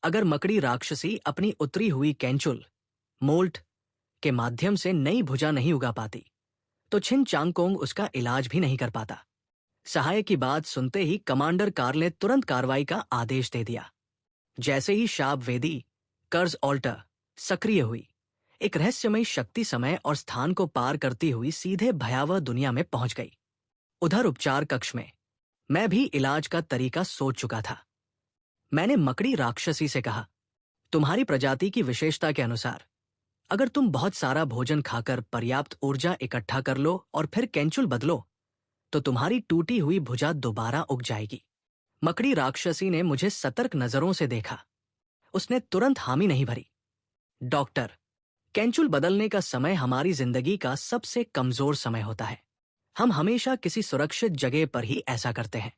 अगर मकड़ी राक्षसी अपनी उतरी हुई कैंचुल मोल्ट के माध्यम से नई भुजा नहीं उगा पाती तो छिन चांगकोंग उसका इलाज भी नहीं कर पाता। सहाय की बात सुनते ही कमांडर कार्ल ने तुरंत कार्रवाई का आदेश दे दिया। जैसे ही शाप वेदी कर्ज ऑल्टर सक्रिय हुई, एक रहस्यमयी शक्ति समय और स्थान को पार करती हुई सीधे भयावह दुनिया में पहुंच गई। उधर उपचार कक्ष में मैं भी इलाज का तरीका सोच चुका था। मैंने मकड़ी राक्षसी से कहा, तुम्हारी प्रजाति की विशेषता के अनुसार अगर तुम बहुत सारा भोजन खाकर पर्याप्त ऊर्जा इकट्ठा कर लो और फिर कैंचुल बदलो तो तुम्हारी टूटी हुई भुजा दोबारा उग जाएगी। मकड़ी राक्षसी ने मुझे सतर्क नजरों से देखा। उसने तुरंत हामी नहीं भरी। डॉक्टर, कैंचुल बदलने का समय हमारी जिंदगी का सबसे कमजोर समय होता है। हम हमेशा किसी सुरक्षित जगह पर ही ऐसा करते हैं।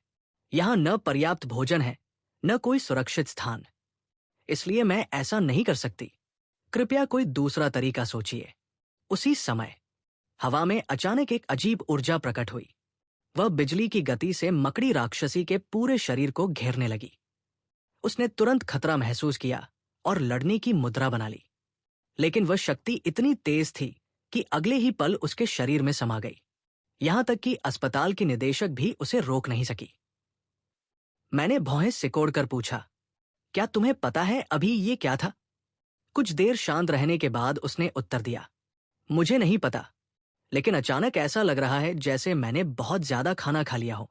यहां न पर्याप्त भोजन है, न कोई सुरक्षित स्थान। इसलिए मैं ऐसा नहीं कर सकती। कृपया कोई दूसरा तरीका सोचिए। उसी समय हवा में अचानक एक अजीब ऊर्जा प्रकट हुई। वह बिजली की गति से मकड़ी राक्षसी के पूरे शरीर को घेरने लगी। उसने तुरंत खतरा महसूस किया और लड़ने की मुद्रा बना ली, लेकिन वह शक्ति इतनी तेज थी कि अगले ही पल उसके शरीर में समा गई। यहां तक कि अस्पताल की निदेशक भी उसे रोक नहीं सकी। मैंने भौहें सिकोड़कर पूछा, क्या तुम्हें पता है अभी ये क्या था? कुछ देर शांत रहने के बाद उसने उत्तर दिया, मुझे नहीं पता, लेकिन अचानक ऐसा लग रहा है जैसे मैंने बहुत ज्यादा खाना खा लिया हो।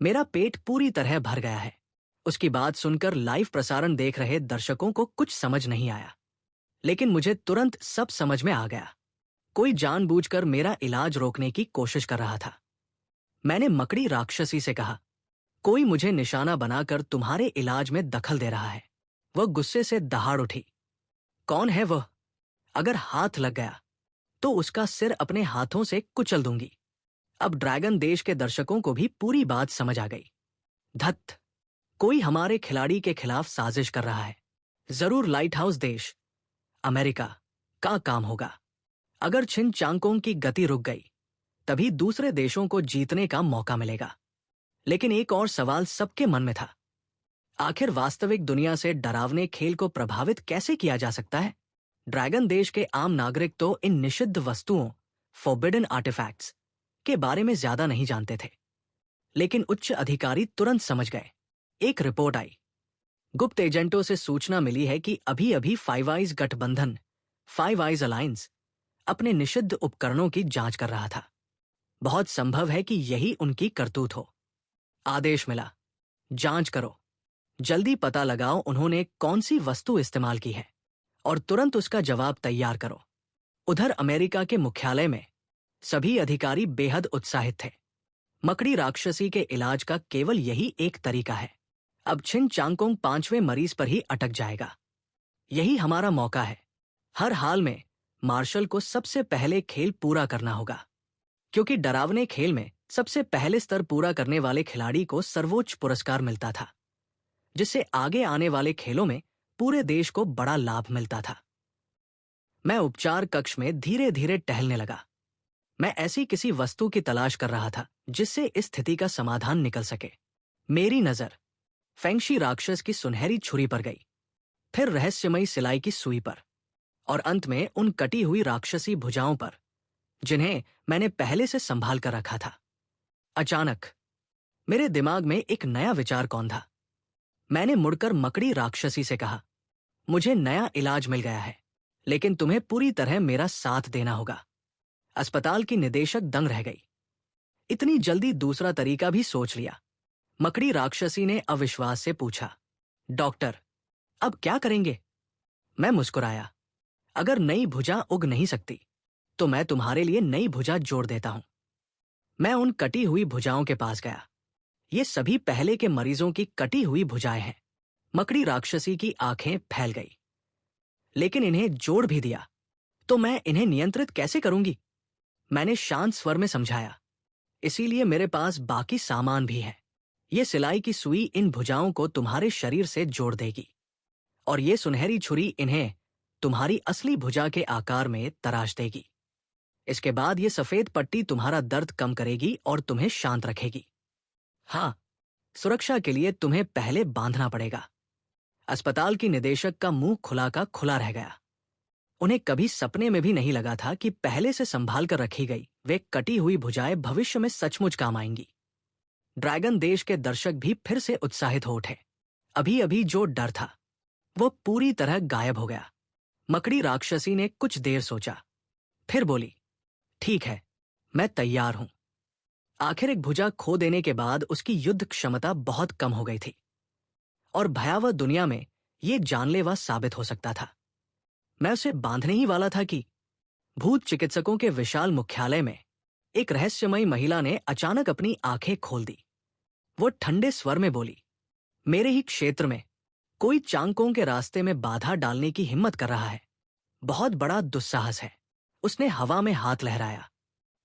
मेरा पेट पूरी तरह भर गया है। उसकी बात सुनकर लाइव प्रसारण देख रहे दर्शकों को कुछ समझ नहीं आया, लेकिन मुझे तुरंत सब समझ में आ गया। कोई जानबूझकर मेरा इलाज रोकने की कोशिश कर रहा था। मैंने मकड़ी राक्षसी से कहा, कोई मुझे निशाना बनाकर तुम्हारे इलाज में दखल दे रहा है। वह गुस्से से दहाड़ उठी। कौन है वह? अगर हाथ लग गया तो उसका सिर अपने हाथों से कुचल दूंगी। अब ड्रैगन देश के दर्शकों को भी पूरी बात समझ आ गई। धत्त, कोई हमारे खिलाड़ी के खिलाफ साजिश कर रहा है। जरूर लाइट हाउस देश अमेरिका का काम होगा। अगर छिन चांगकोंग की गति रुक गई तभी दूसरे देशों को जीतने का मौका मिलेगा। लेकिन एक और सवाल सबके मन में था, आखिर वास्तविक दुनिया से डरावने खेल को प्रभावित कैसे किया जा सकता है? ड्रैगन देश के आम नागरिक तो इन निषिद्ध वस्तुओं फॉरबिडन आर्टिफैक्ट्स के बारे में ज्यादा नहीं जानते थे, लेकिन उच्च अधिकारी तुरंत समझ गए। एक रिपोर्ट आई। गुप्त एजेंटों से सूचना मिली है कि अभी अभी फाइव आइज गठबंधन, फाइव आइज अलायंस, अपने निषिद्ध उपकरणों की जांच कर रहा था। बहुत संभव है कि यही उनकी करतूत हो। आदेश मिला, जांच करो, जल्दी पता लगाओ उन्होंने कौन सी वस्तु इस्तेमाल की है और तुरंत उसका जवाब तैयार करो। उधर अमेरिका के मुख्यालय में सभी अधिकारी बेहद उत्साहित थे। मकड़ी राक्षसी के इलाज का केवल यही एक तरीका है। अब छिन चांगकोंग 5वें मरीज पर ही अटक जाएगा। यही हमारा मौका है। हर हाल में मार्शल को सबसे पहले खेल पूरा करना होगा, क्योंकि डरावने खेल में सबसे पहले स्तर पूरा करने वाले खिलाड़ी को सर्वोच्च पुरस्कार मिलता था, जिससे आगे आने वाले खेलों में पूरे देश को बड़ा लाभ मिलता था। मैं उपचार कक्ष में धीरे धीरे टहलने लगा। मैं ऐसी किसी वस्तु की तलाश कर रहा था जिससे इस स्थिति का समाधान निकल सके। मेरी नजर फेंगशी राक्षस की सुनहरी छुरी पर गई, फिर रहस्यमयी सिलाई की सुई पर, और अंत में उन कटी हुई राक्षसी भुजाओं पर जिन्हें मैंने पहले से संभाल कर रखा था। अचानक मेरे दिमाग में एक नया विचार कौन था। मैंने मुड़कर मकड़ी राक्षसी से कहा, मुझे नया इलाज मिल गया है, लेकिन तुम्हें पूरी तरह मेरा साथ देना होगा। अस्पताल की निदेशक दंग रह गई। इतनी जल्दी दूसरा तरीका भी सोच लिया? मकड़ी राक्षसी ने अविश्वास से पूछा, डॉक्टर, अब क्या करेंगे? मैं मुस्कुराया, अगर नई भुजा उग नहीं सकती तो मैं तुम्हारे लिए नई भुजा जोड़ देता हूं। मैं उन कटी हुई भुजाओं के पास गया। ये सभी पहले के मरीजों की कटी हुई भुजाएं हैं। मकड़ी राक्षसी की आंखें फैल गई। लेकिन इन्हें जोड़ भी दिया तो मैं इन्हें नियंत्रित कैसे करूंगी? मैंने शांत स्वर में समझाया, इसीलिए मेरे पास बाकी सामान भी है। ये सिलाई की सुई इन भुजाओं को तुम्हारे शरीर से जोड़ देगी और ये सुनहरी छुरी इन्हें तुम्हारी असली भुजा के आकार में तराश देगी। इसके बाद ये सफेद पट्टी तुम्हारा दर्द कम करेगी और तुम्हें शांत रखेगी। हाँ, सुरक्षा के लिए तुम्हें पहले बांधना पड़ेगा। अस्पताल की निदेशक का मुंह खुला का खुला रह गया। उन्हें कभी सपने में भी नहीं लगा था कि पहले से संभाल कर रखी गई वे कटी हुई भुजाएं भविष्य में सचमुच काम आएंगी। ड्रैगन देश के दर्शक भी फिर से उत्साहित हो उठे। अभी अभी जो डर था वो पूरी तरह गायब हो गया। मकड़ी राक्षसी ने कुछ देर सोचा, फिर बोली, ठीक है, मैं तैयार हूं। आखिर एक भुजा खो देने के बाद उसकी युद्ध क्षमता बहुत कम हो गई थी और भयावह दुनिया में ये जानलेवा साबित हो सकता था। मैं उसे बांधने ही वाला था कि भूत चिकित्सकों के विशाल मुख्यालय में एक रहस्यमयी महिला ने अचानक अपनी आंखें खोल दी। वो ठंडे स्वर में बोली, मेरे ही क्षेत्र में कोई चांगकोंग के रास्ते में बाधा डालने की हिम्मत कर रहा है। बहुत बड़ा दुस्साहस है। उसने हवा में हाथ लहराया।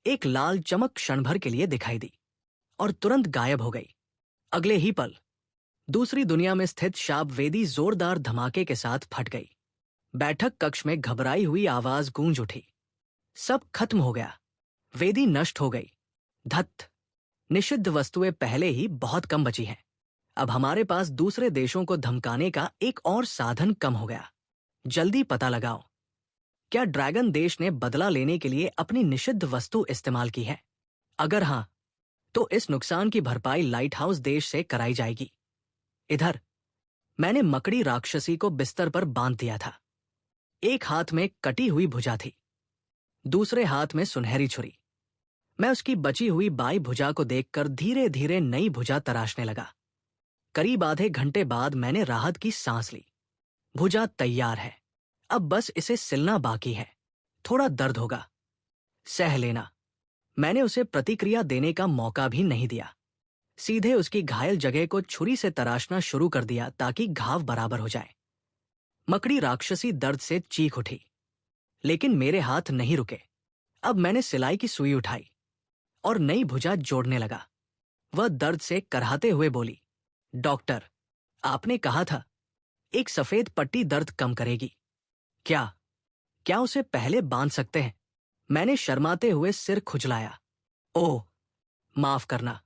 एक लाल चमक क्षण भर के लिए दिखाई दी और तुरंत गायब हो गई। अगले ही पल दूसरी दुनिया में स्थित शाप वेदी जोरदार धमाके के साथ फट गई। बैठक कक्ष में घबराई हुई आवाज गूंज उठी। सब खत्म हो गया। वेदी नष्ट हो गई। धत्त। निषिद्ध वस्तुएं पहले ही बहुत कम बची हैं। अब हमारे पास दूसरे देशों को धमकाने का एक और साधन कम हो गया। जल्दी पता लगाओ, क्या ड्रैगन देश ने बदला लेने के लिए अपनी निषिद्ध वस्तु इस्तेमाल की है? अगर हां, तो इस नुकसान की भरपाई लाइट हाउस देश से कराई जाएगी। इधर मैंने मकड़ी राक्षसी को बिस्तर पर बांध दिया था। एक हाथ में कटी हुई भुजा थी, दूसरे हाथ में सुनहरी छुरी। मैं उसकी बची हुई बाई भुजा को देखकर धीरे धीरे नई भुजा तराशने लगा। करीब आधे घंटे बाद मैंने राहत की सांस ली। भुजा तैयार है, अब बस इसे सिलना बाकी है। थोड़ा दर्द होगा, सह लेना। मैंने उसे प्रतिक्रिया देने का मौका भी नहीं दिया। सीधे उसकी घायल जगह को छुरी से तराशना शुरू कर दिया ताकि घाव बराबर हो जाए। मकड़ी राक्षसी दर्द से चीख उठी, लेकिन मेरे हाथ नहीं रुके। अब मैंने सिलाई की सुई उठाई और नई भुजा जोड़ने लगा। वह दर्द से करहाते हुए बोली, डॉक्टर, आपने कहा था एक सफेद पट्टी दर्द कम करेगी। क्या क्या उसे पहले बांध सकते हैं? मैंने शर्माते हुए सिर खुजलाया। ओह, माफ करना,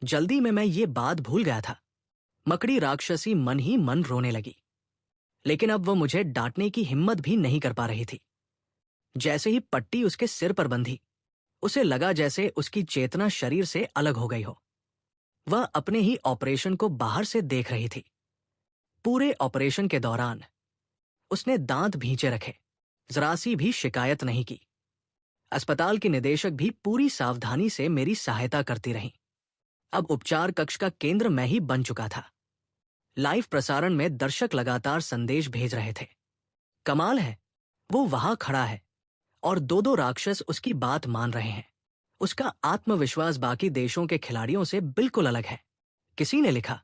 जल्दी में मैं ये बात भूल गया था। मकड़ी राक्षसी मन ही मन रोने लगी, लेकिन अब वह मुझे डांटने की हिम्मत भी नहीं कर पा रही थी। जैसे ही पट्टी उसके सिर पर बंधी, उसे लगा जैसे उसकी चेतना शरीर से अलग हो गई हो। वह अपने ही ऑपरेशन को बाहर से देख रही थी। पूरे ऑपरेशन के दौरान उसने दांत भींचे रखे, जरा सी भी शिकायत नहीं की। अस्पताल की निदेशक भी पूरी सावधानी से मेरी सहायता करती रहीं। अब उपचार कक्ष का केंद्र मैं ही बन चुका था। लाइव प्रसारण में दर्शक लगातार संदेश भेज रहे थे। कमाल है, वो वहां खड़ा है और दो दो राक्षस उसकी बात मान रहे हैं। उसका आत्मविश्वास बाकी देशों के खिलाड़ियों से बिल्कुल अलग है। किसी ने लिखा,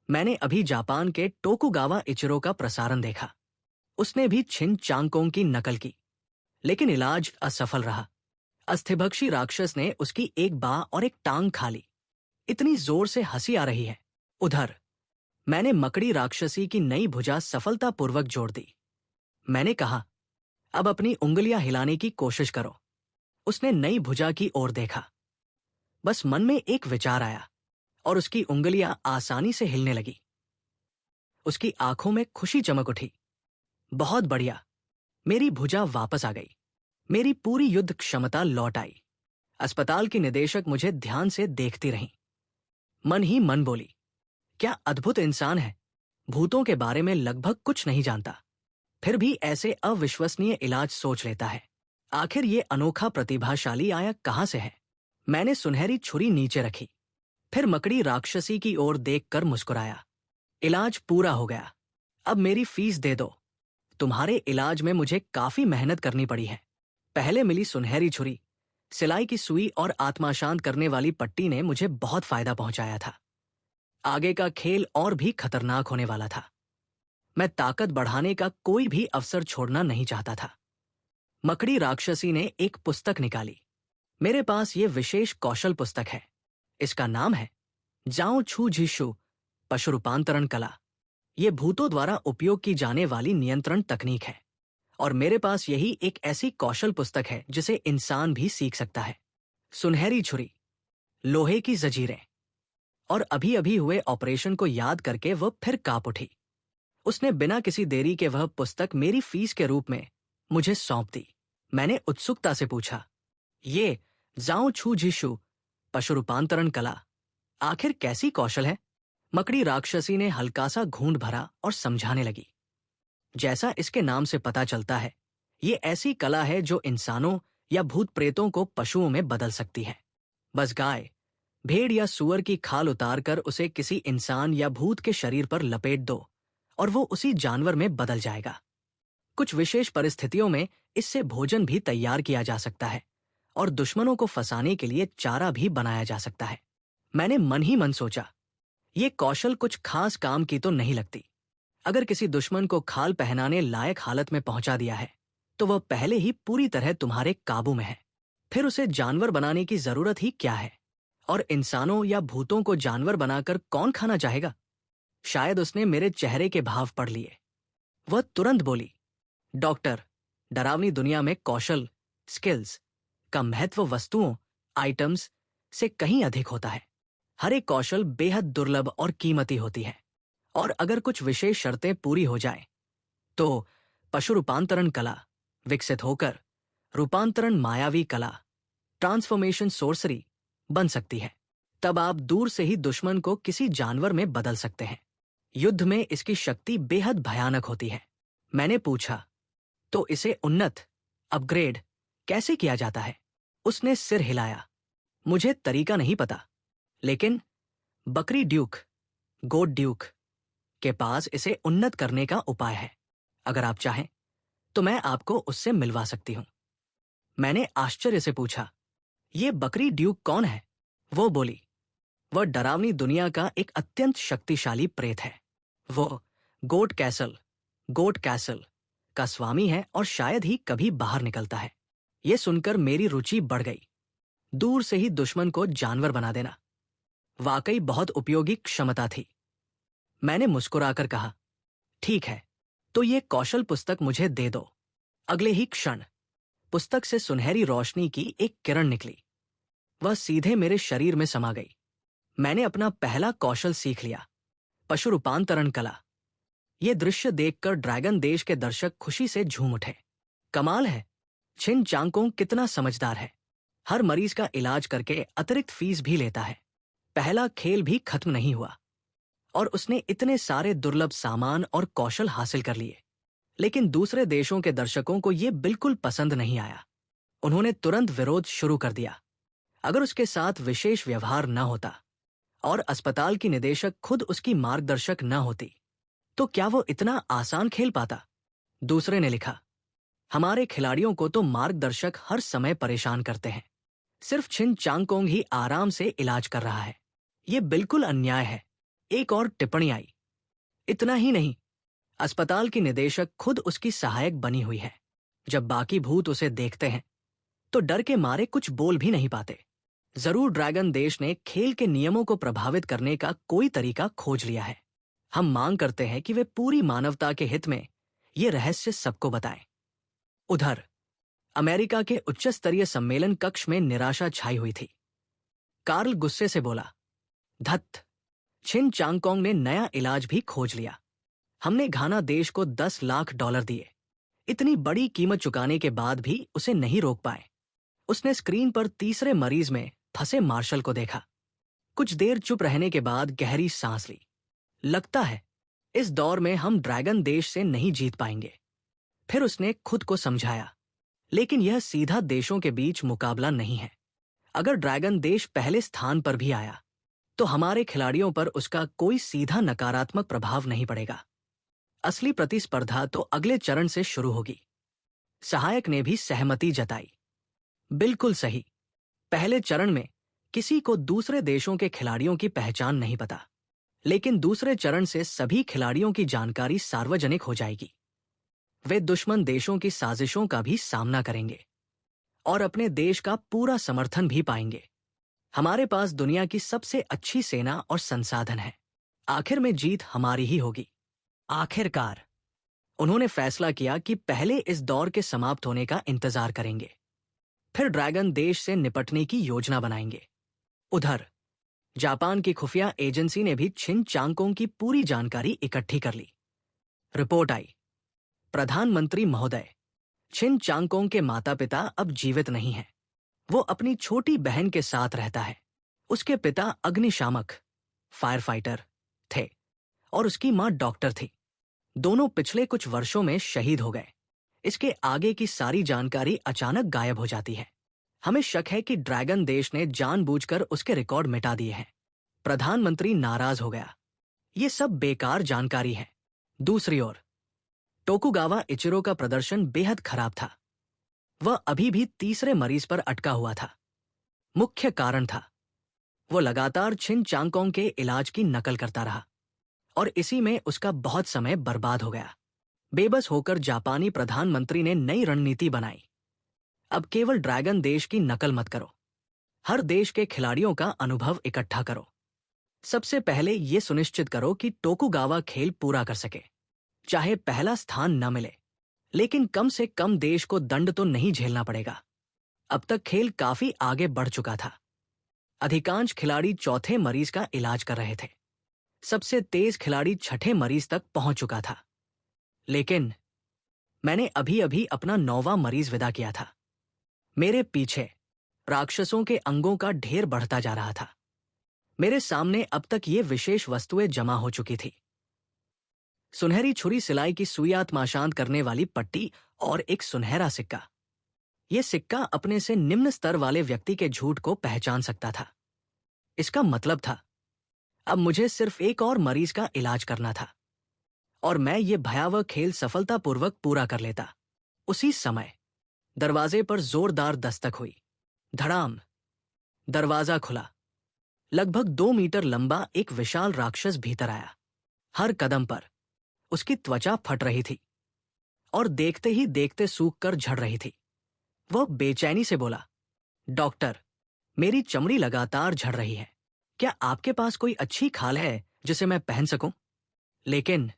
मैंने अभी जापान के टोकुगावा इचिरो का प्रसारण देखा। उसने भी छिन चांगकोंग की नकल की, लेकिन इलाज असफल रहा। अस्थिभक्षी राक्षस ने उसकी एक बाह और एक टांग खा ली। इतनी जोर से हंसी आ रही है। उधर मैंने मकड़ी राक्षसी की नई भुजा सफलतापूर्वक जोड़ दी। मैंने कहा, अब अपनी उंगलियां हिलाने की कोशिश करो। उसने नई भुजा की ओर देखा। बस मन में एक विचार आया और उसकी उंगलियां आसानी से हिलने लगी। उसकी आंखों में खुशी चमक उठी। बहुत बढ़िया, मेरी भुजा वापस आ गई। मेरी पूरी युद्ध क्षमता लौट आई। अस्पताल की निदेशक मुझे ध्यान से देखती रहीं। मन ही मन बोली, क्या अद्भुत इंसान है। भूतों के बारे में लगभग कुछ नहीं जानता, फिर भी ऐसे अविश्वसनीय इलाज सोच लेता है। आखिर ये अनोखा प्रतिभाशाली आया कहां से है? मैंने सुनहरी छुरी नीचे रखी, फिर मकड़ी राक्षसी की ओर देखकर मुस्कुराया। इलाज पूरा हो गया। अब मेरी फीस दे दो। तुम्हारे इलाज में मुझे काफी मेहनत करनी पड़ी है। पहले मिली सुनहरी छुरी, सिलाई की सुई और आत्मा शांत करने वाली पट्टी ने मुझे बहुत फायदा पहुंचाया था। आगे का खेल और भी खतरनाक होने वाला था। मैं ताकत बढ़ाने का कोई भी अवसर छोड़ना नहीं चाहता था। मकड़ी राक्षसी ने एक पुस्तक निकाली। मेरे पास ये विशेष कौशल पुस्तक है। इसका नाम है जाओ छू झिशु पशु रूपांतरण कला। ये भूतों द्वारा उपयोग की जाने वाली नियंत्रण तकनीक है, और मेरे पास यही एक ऐसी कौशल पुस्तक है जिसे इंसान भी सीख सकता है। सुनहरी छुरी, लोहे की जंजीरें, और अभी अभी हुए ऑपरेशन को याद करके वह फिर कांप उठी। उसने बिना किसी देरी के वह पुस्तक मेरी फीस के रूप में मुझे सौंप दी। मैंने उत्सुकता से पूछा, ये जाओ छू झिशु पशु रूपांतरण कला आखिर कैसी कौशल है? मकड़ी राक्षसी ने हल्का सा घूंट भरा और समझाने लगी, जैसा इसके नाम से पता चलता है, ये ऐसी कला है जो इंसानों या भूत प्रेतों को पशुओं में बदल सकती है। बस गाय, भेड़ या सूअर की खाल उतारकर उसे किसी इंसान या भूत के शरीर पर लपेट दो और वो उसी जानवर में बदल जाएगा। कुछ विशेष परिस्थितियों में इससे भोजन भी तैयार किया जा सकता है और दुश्मनों को फंसाने के लिए चारा भी बनाया जा सकता है। मैंने मन ही मन सोचा, ये कौशल कुछ खास काम की तो नहीं लगती। अगर किसी दुश्मन को खाल पहनाने लायक हालत में पहुंचा दिया है तो वह पहले ही पूरी तरह तुम्हारे काबू में है। फिर उसे जानवर बनाने की जरूरत ही क्या है? और इंसानों या भूतों को जानवर बनाकर कौन खाना चाहेगा? शायद उसने मेरे चेहरे के भाव पढ़ लिए। वह तुरंत बोली, डॉक्टर, डरावनी दुनिया में कौशल, स्किल्स का महत्व वस्तुओं, आइटम्स से कहीं अधिक होता है। हर एक कौशल बेहद दुर्लभ और कीमती होती है, और अगर कुछ विशेष शर्तें पूरी हो जाएं, तो पशु रूपांतरण कला विकसित होकर रूपांतरण मायावी कला, ट्रांसफॉर्मेशन सोर्सरी बन सकती है। तब आप दूर से ही दुश्मन को किसी जानवर में बदल सकते हैं। युद्ध में इसकी शक्ति बेहद भयानक होती है। मैंने पूछा, तो इसे उन्नत, अपग्रेड कैसे किया जाता है? उसने सिर हिलाया, मुझे तरीका नहीं पता, लेकिन बकरी ड्यूक, गोट ड्यूक के पास इसे उन्नत करने का उपाय है। अगर आप चाहें तो मैं आपको उससे मिलवा सकती हूं। मैंने आश्चर्य से पूछा, ये बकरी ड्यूक कौन है? वो बोली, वह डरावनी दुनिया का एक अत्यंत शक्तिशाली प्रेत है। वो गोट कैसल का स्वामी है और शायद ही कभी बाहर निकलता है। ये सुनकर मेरी रुचि बढ़ गई। दूर से ही दुश्मन को जानवर बना देना वाकई बहुत उपयोगी क्षमता थी। मैंने मुस्कुराकर कहा, ठीक है, तो ये कौशल पुस्तक मुझे दे दो। अगले ही क्षण पुस्तक से सुनहरी रोशनी की एक किरण निकली। वह सीधे मेरे शरीर में समा गई। मैंने अपना पहला कौशल सीख लिया, पशु रूपांतरण कला। ये दृश्य देखकर ड्रैगन देश के दर्शक खुशी से झूम उठे। कमाल है, छिन चांगकोंग कितना समझदार है। हर मरीज का इलाज करके अतिरिक्त फीस भी लेता है। पहला खेल भी खत्म नहीं हुआ और उसने इतने सारे दुर्लभ सामान और कौशल हासिल कर लिए। लेकिन दूसरे देशों के दर्शकों को यह बिल्कुल पसंद नहीं आया। उन्होंने तुरंत विरोध शुरू कर दिया। अगर उसके साथ विशेष व्यवहार न होता और अस्पताल की निदेशक खुद उसकी मार्गदर्शक न होती, तो क्या वो इतना आसान खेल पाता? दूसरे ने लिखा, हमारे खिलाड़ियों को तो मार्गदर्शक हर समय परेशान करते हैं। सिर्फ छिन चांगकोंग ही आराम से इलाज कर रहा है। ये बिल्कुल अन्याय है। एक और टिप्पणी आई, इतना ही नहीं, अस्पताल की निदेशक खुद उसकी सहायक बनी हुई है। जब बाकी भूत उसे देखते हैं तो डर के मारे कुछ बोल भी नहीं पाते। जरूर ड्रैगन देश ने खेल के नियमों को प्रभावित करने का कोई तरीका खोज लिया है। हम मांग करते हैं कि वे पूरी मानवता के हित में ये रहस्य सबको बताएं। उधर अमेरिका के उच्च स्तरीय सम्मेलन कक्ष में निराशा छाई हुई थी। कार्ल गुस्से से बोला, धत, छिन चांगकोंग ने नया इलाज भी खोज लिया। हमने घाना देश को $10 लाख दिए। इतनी बड़ी कीमत चुकाने के बाद भी उसे नहीं रोक पाए। उसने स्क्रीन पर तीसरे मरीज में फंसे मार्शल को देखा। कुछ देर चुप रहने के बाद गहरी सांस ली। लगता है इस दौर में हम ड्रैगन देश से नहीं जीत पाएंगे। फिर उसने खुद को समझाया, लेकिन यह सीधा देशों के बीच मुकाबला नहीं है। अगर ड्रैगन देश पहले स्थान पर भी आया तो हमारे खिलाड़ियों पर उसका कोई सीधा नकारात्मक प्रभाव नहीं पड़ेगा। असली प्रतिस्पर्धा तो अगले चरण से शुरू होगी। सहायक ने भी सहमति जताई। बिल्कुल सही। पहले चरण में किसी को दूसरे देशों के खिलाड़ियों की पहचान नहीं पता, लेकिन दूसरे चरण से सभी खिलाड़ियों की जानकारी सार्वजनिक हो जाएगी। वे दुश्मन देशों की साजिशों का भी सामना करेंगे और अपने देश का पूरा समर्थन भी पाएंगे। हमारे पास दुनिया की सबसे अच्छी सेना और संसाधन है। आखिर में जीत हमारी ही होगी। आखिरकार उन्होंने फैसला किया कि पहले इस दौर के समाप्त होने का इंतजार करेंगे, फिर ड्रैगन देश से निपटने की योजना बनाएंगे। उधर जापान की खुफिया एजेंसी ने भी छिन चांगकोंग की पूरी जानकारी इकट्ठी कर ली। रिपोर्ट आई, प्रधानमंत्री महोदय, छिन चांगकोंग के माता पिता अब जीवित नहीं हैं। वो अपनी छोटी बहन के साथ रहता है। उसके पिता अग्निशामक फायर फाइटर थे और उसकी मां डॉक्टर थी। दोनों पिछले कुछ वर्षों में शहीद हो गए। इसके आगे की सारी जानकारी अचानक गायब हो जाती है। हमें शक है कि ड्रैगन देश ने जानबूझकर उसके रिकॉर्ड मिटा दिए हैं। प्रधानमंत्री नाराज हो गया। ये सब बेकार जानकारी है। दूसरी ओर टोकुगावा इचिरो का प्रदर्शन बेहद खराब था। वह अभी भी तीसरे मरीज पर अटका हुआ था। मुख्य कारण था, वो लगातार छिन चांगकोंग के इलाज की नकल करता रहा और इसी में उसका बहुत समय बर्बाद हो गया। बेबस होकर जापानी प्रधानमंत्री ने नई रणनीति बनाई। अब केवल ड्रैगन देश की नकल मत करो, हर देश के खिलाड़ियों का अनुभव इकट्ठा करो। सबसे पहले ये सुनिश्चित करो कि टोकुगावा खेल पूरा कर सके। चाहे पहला स्थान न मिले, लेकिन कम से कम देश को दंड तो नहीं झेलना पड़ेगा। अब तक खेल काफी आगे बढ़ चुका था। अधिकांश खिलाड़ी चौथे मरीज का इलाज कर रहे थे। सबसे तेज खिलाड़ी छठे मरीज तक पहुंच चुका था। लेकिन मैंने अभी अभी अपना 9वां मरीज विदा किया था। मेरे पीछे राक्षसों के अंगों का ढेर बढ़ता जा रहा था। मेरे सामने अब तक ये विशेष वस्तुएं जमा हो चुकी थी। सुनहरी छुरी सिलाई की सुइयात शांत करने वाली पट्टी और एक सुनहरा सिक्का। यह सिक्का अपने से निम्न स्तर वाले व्यक्ति के झूठ को पहचान सकता था। इसका मतलब था, अब मुझे सिर्फ एक और मरीज का इलाज करना था और मैं ये भयावह खेल सफलतापूर्वक पूरा कर लेता। उसी समय दरवाजे पर जोरदार दस्तक हुई। धड़ाम। दरवाजा खुला। लगभग 2 मीटर लंबा एक विशाल राक्षस भीतर आया। हर कदम पर उसकी त्वचा फट रही थी और देखते ही देखते सूख कर झड़ रही थी। वह बेचैनी से बोला, डॉक्टर, मेरी चमड़ी लगातार झड़ रही है। क्या आपके पास कोई अच्छी खाल है जिसे मैं पहन सकूं? लेकिन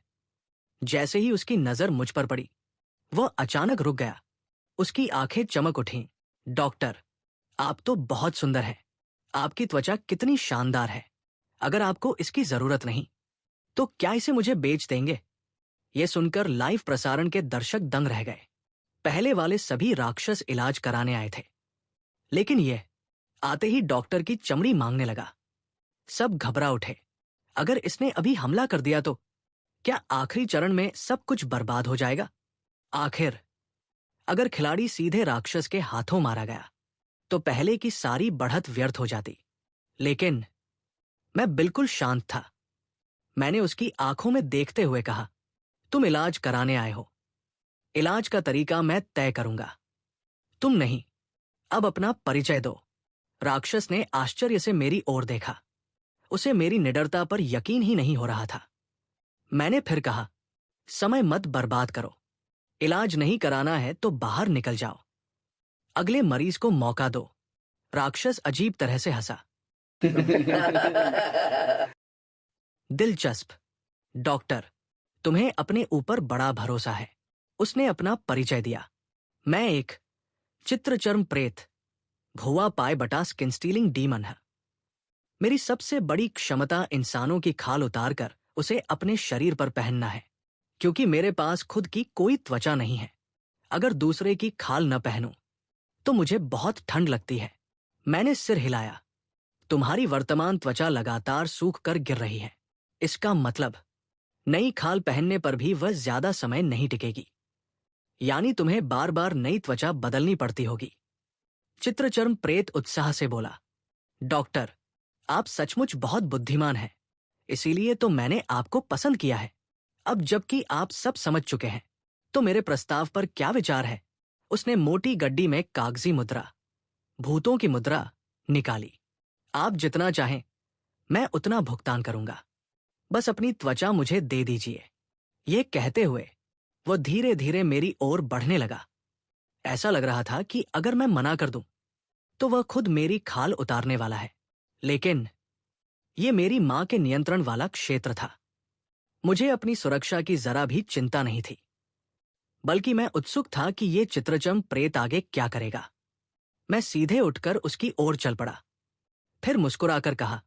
जैसे ही उसकी नजर मुझ पर पड़ी, वह अचानक रुक गया। उसकी आंखें चमक उठीं। डॉक्टर, आप तो बहुत सुंदर हैं। आपकी त्वचा कितनी शानदार है। अगर आपको इसकी जरूरत नहीं, तो क्या इसे मुझे बेच देंगे? यह सुनकर लाइव प्रसारण के दर्शक दंग रह गए। पहले वाले सभी राक्षस इलाज कराने आए थे, लेकिन यह आते ही डॉक्टर की चमड़ी मांगने लगा। सब घबरा उठे। अगर इसने अभी हमला कर दिया तो क्या आखिरी चरण में सब कुछ बर्बाद हो जाएगा? आखिर अगर खिलाड़ी सीधे राक्षस के हाथों मारा गया तो पहले की सारी बढ़त व्यर्थ हो जाती। लेकिन मैं बिल्कुल शांत था। मैंने उसकी आंखों में देखते हुए कहा, तुम इलाज कराने आए हो। इलाज का तरीका मैं तय करूंगा, तुम नहीं। अब अपना परिचय दो। राक्षस ने आश्चर्य से मेरी ओर देखा। उसे मेरी निडरता पर यकीन ही नहीं हो रहा था। मैंने फिर कहा, समय मत बर्बाद करो। इलाज नहीं कराना है तो बाहर निकल जाओ। अगले मरीज को मौका दो। राक्षस अजीब तरह से हंसा। दिलचस्प। डॉक्टर, तुम्हें अपने ऊपर बड़ा भरोसा है। उसने अपना परिचय दिया। मैं एक चित्रचर्म प्रेत, भुआ पाए बटा स्किन स्टीलिंग डीमन है। मेरी सबसे बड़ी क्षमता इंसानों की खाल उतारकर उसे अपने शरीर पर पहनना है, क्योंकि मेरे पास खुद की कोई त्वचा नहीं है। अगर दूसरे की खाल न पहनूं तो मुझे बहुत ठंड लगती है। मैंने सिर हिलाया। तुम्हारी वर्तमान त्वचा लगातार सूख कर गिर रही है। इसका मतलब नई खाल पहनने पर भी वह ज्यादा समय नहीं टिकेगी। यानी तुम्हें बार बार नई त्वचा बदलनी पड़ती होगी। चित्रचर्म प्रेत उत्साह से बोला, डॉक्टर, आप सचमुच बहुत बुद्धिमान हैं। इसीलिए तो मैंने आपको पसंद किया है। अब जबकि आप सब समझ चुके हैं, तो मेरे प्रस्ताव पर क्या विचार है? उसने मोटी गड्डी में कागजी मुद्रा, भूतों की मुद्रा, निकाली। आप जितना चाहें, मैं उतना भुगतान करूंगा। बस अपनी त्वचा मुझे दे दीजिए। ये कहते हुए वो धीरे धीरे मेरी ओर बढ़ने लगा। ऐसा लग रहा था कि अगर मैं मना कर दूं तो वह खुद मेरी खाल उतारने वाला है। लेकिन ये मेरी मां के नियंत्रण वाला क्षेत्र था। मुझे अपनी सुरक्षा की जरा भी चिंता नहीं थी, बल्कि मैं उत्सुक था कि ये चित्रचम प्रेत आगे क्या करेगा। मैं सीधे उठकर उसकी ओर चल पड़ा। फिर मुस्कुराकर कहा,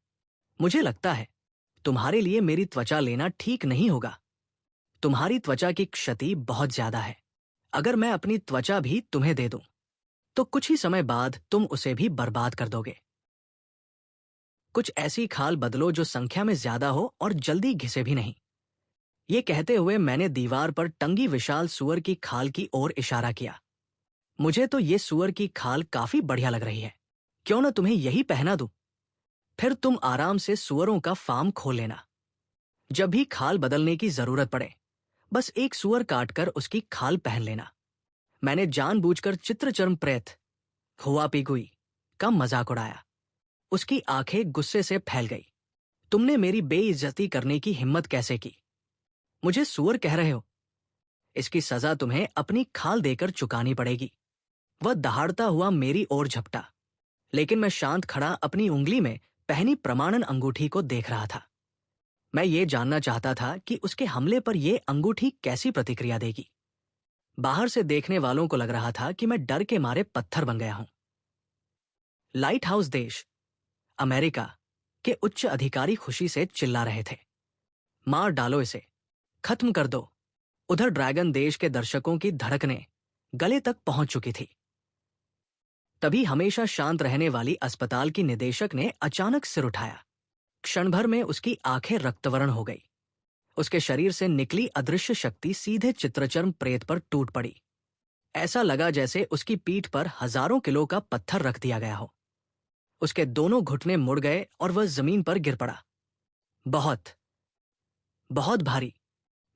मुझे लगता है तुम्हारे लिए मेरी त्वचा लेना ठीक नहीं होगा। तुम्हारी त्वचा की क्षति बहुत ज्यादा है। अगर मैं अपनी त्वचा भी तुम्हें दे दूं, तो कुछ ही समय बाद तुम उसे भी बर्बाद कर दोगे। कुछ ऐसी खाल बदलो जो संख्या में ज्यादा हो और जल्दी घिसे भी नहीं। ये कहते हुए मैंने दीवार पर टंगी विशाल सूअर की खाल की ओर इशारा किया। मुझे तो ये सूअर की खाल काफी बढ़िया लग रही है। क्यों न तुम्हें यही पहना दूं? फिर तुम आराम से सूअरों का फार्म खोल लेना। जब भी खाल बदलने की जरूरत पड़े, बस एक सूअर काटकर उसकी खाल पहन लेना। मैंने जानबूझकर चित्रचर्म प्रेत हुआ पिगुई का मजाक उड़ाया। उसकी आंखें गुस्से से फैल गई। तुमने मेरी बेइज्जती करने की हिम्मत कैसे की? मुझे सूअर कह रहे हो? इसकी सजा तुम्हें अपनी खाल देकर चुकानी पड़ेगी। वह दहाड़ता हुआ मेरी ओर झपटा, लेकिन मैं शांत खड़ा अपनी उंगली में पहनी प्रमाणन अंगूठी को देख रहा था। मैं ये जानना चाहता था कि उसके हमले पर यह अंगूठी कैसी प्रतिक्रिया देगी। बाहर से देखने वालों को लग रहा था कि मैं डर के मारे पत्थर बन गया हूं। लाइट हाउस देश अमेरिका के उच्च अधिकारी खुशी से चिल्ला रहे थे, मार डालो इसे, खत्म कर दो। उधर ड्रैगन देश के दर्शकों की धड़कनें गले तक पहुंच चुकी थी। तभी हमेशा शांत रहने वाली अस्पताल की निदेशक ने अचानक सिर उठाया। क्षण भर में उसकी आंखें रक्तवर्ण हो गई। उसके शरीर से निकली अदृश्य शक्ति सीधे चित्रचर्म प्रेत पर टूट पड़ी। ऐसा लगा जैसे उसकी पीठ पर हजारों किलो का पत्थर रख दिया गया हो। उसके दोनों घुटने मुड़ गए और वह जमीन पर गिर पड़ा। बहुत बहुत भारी।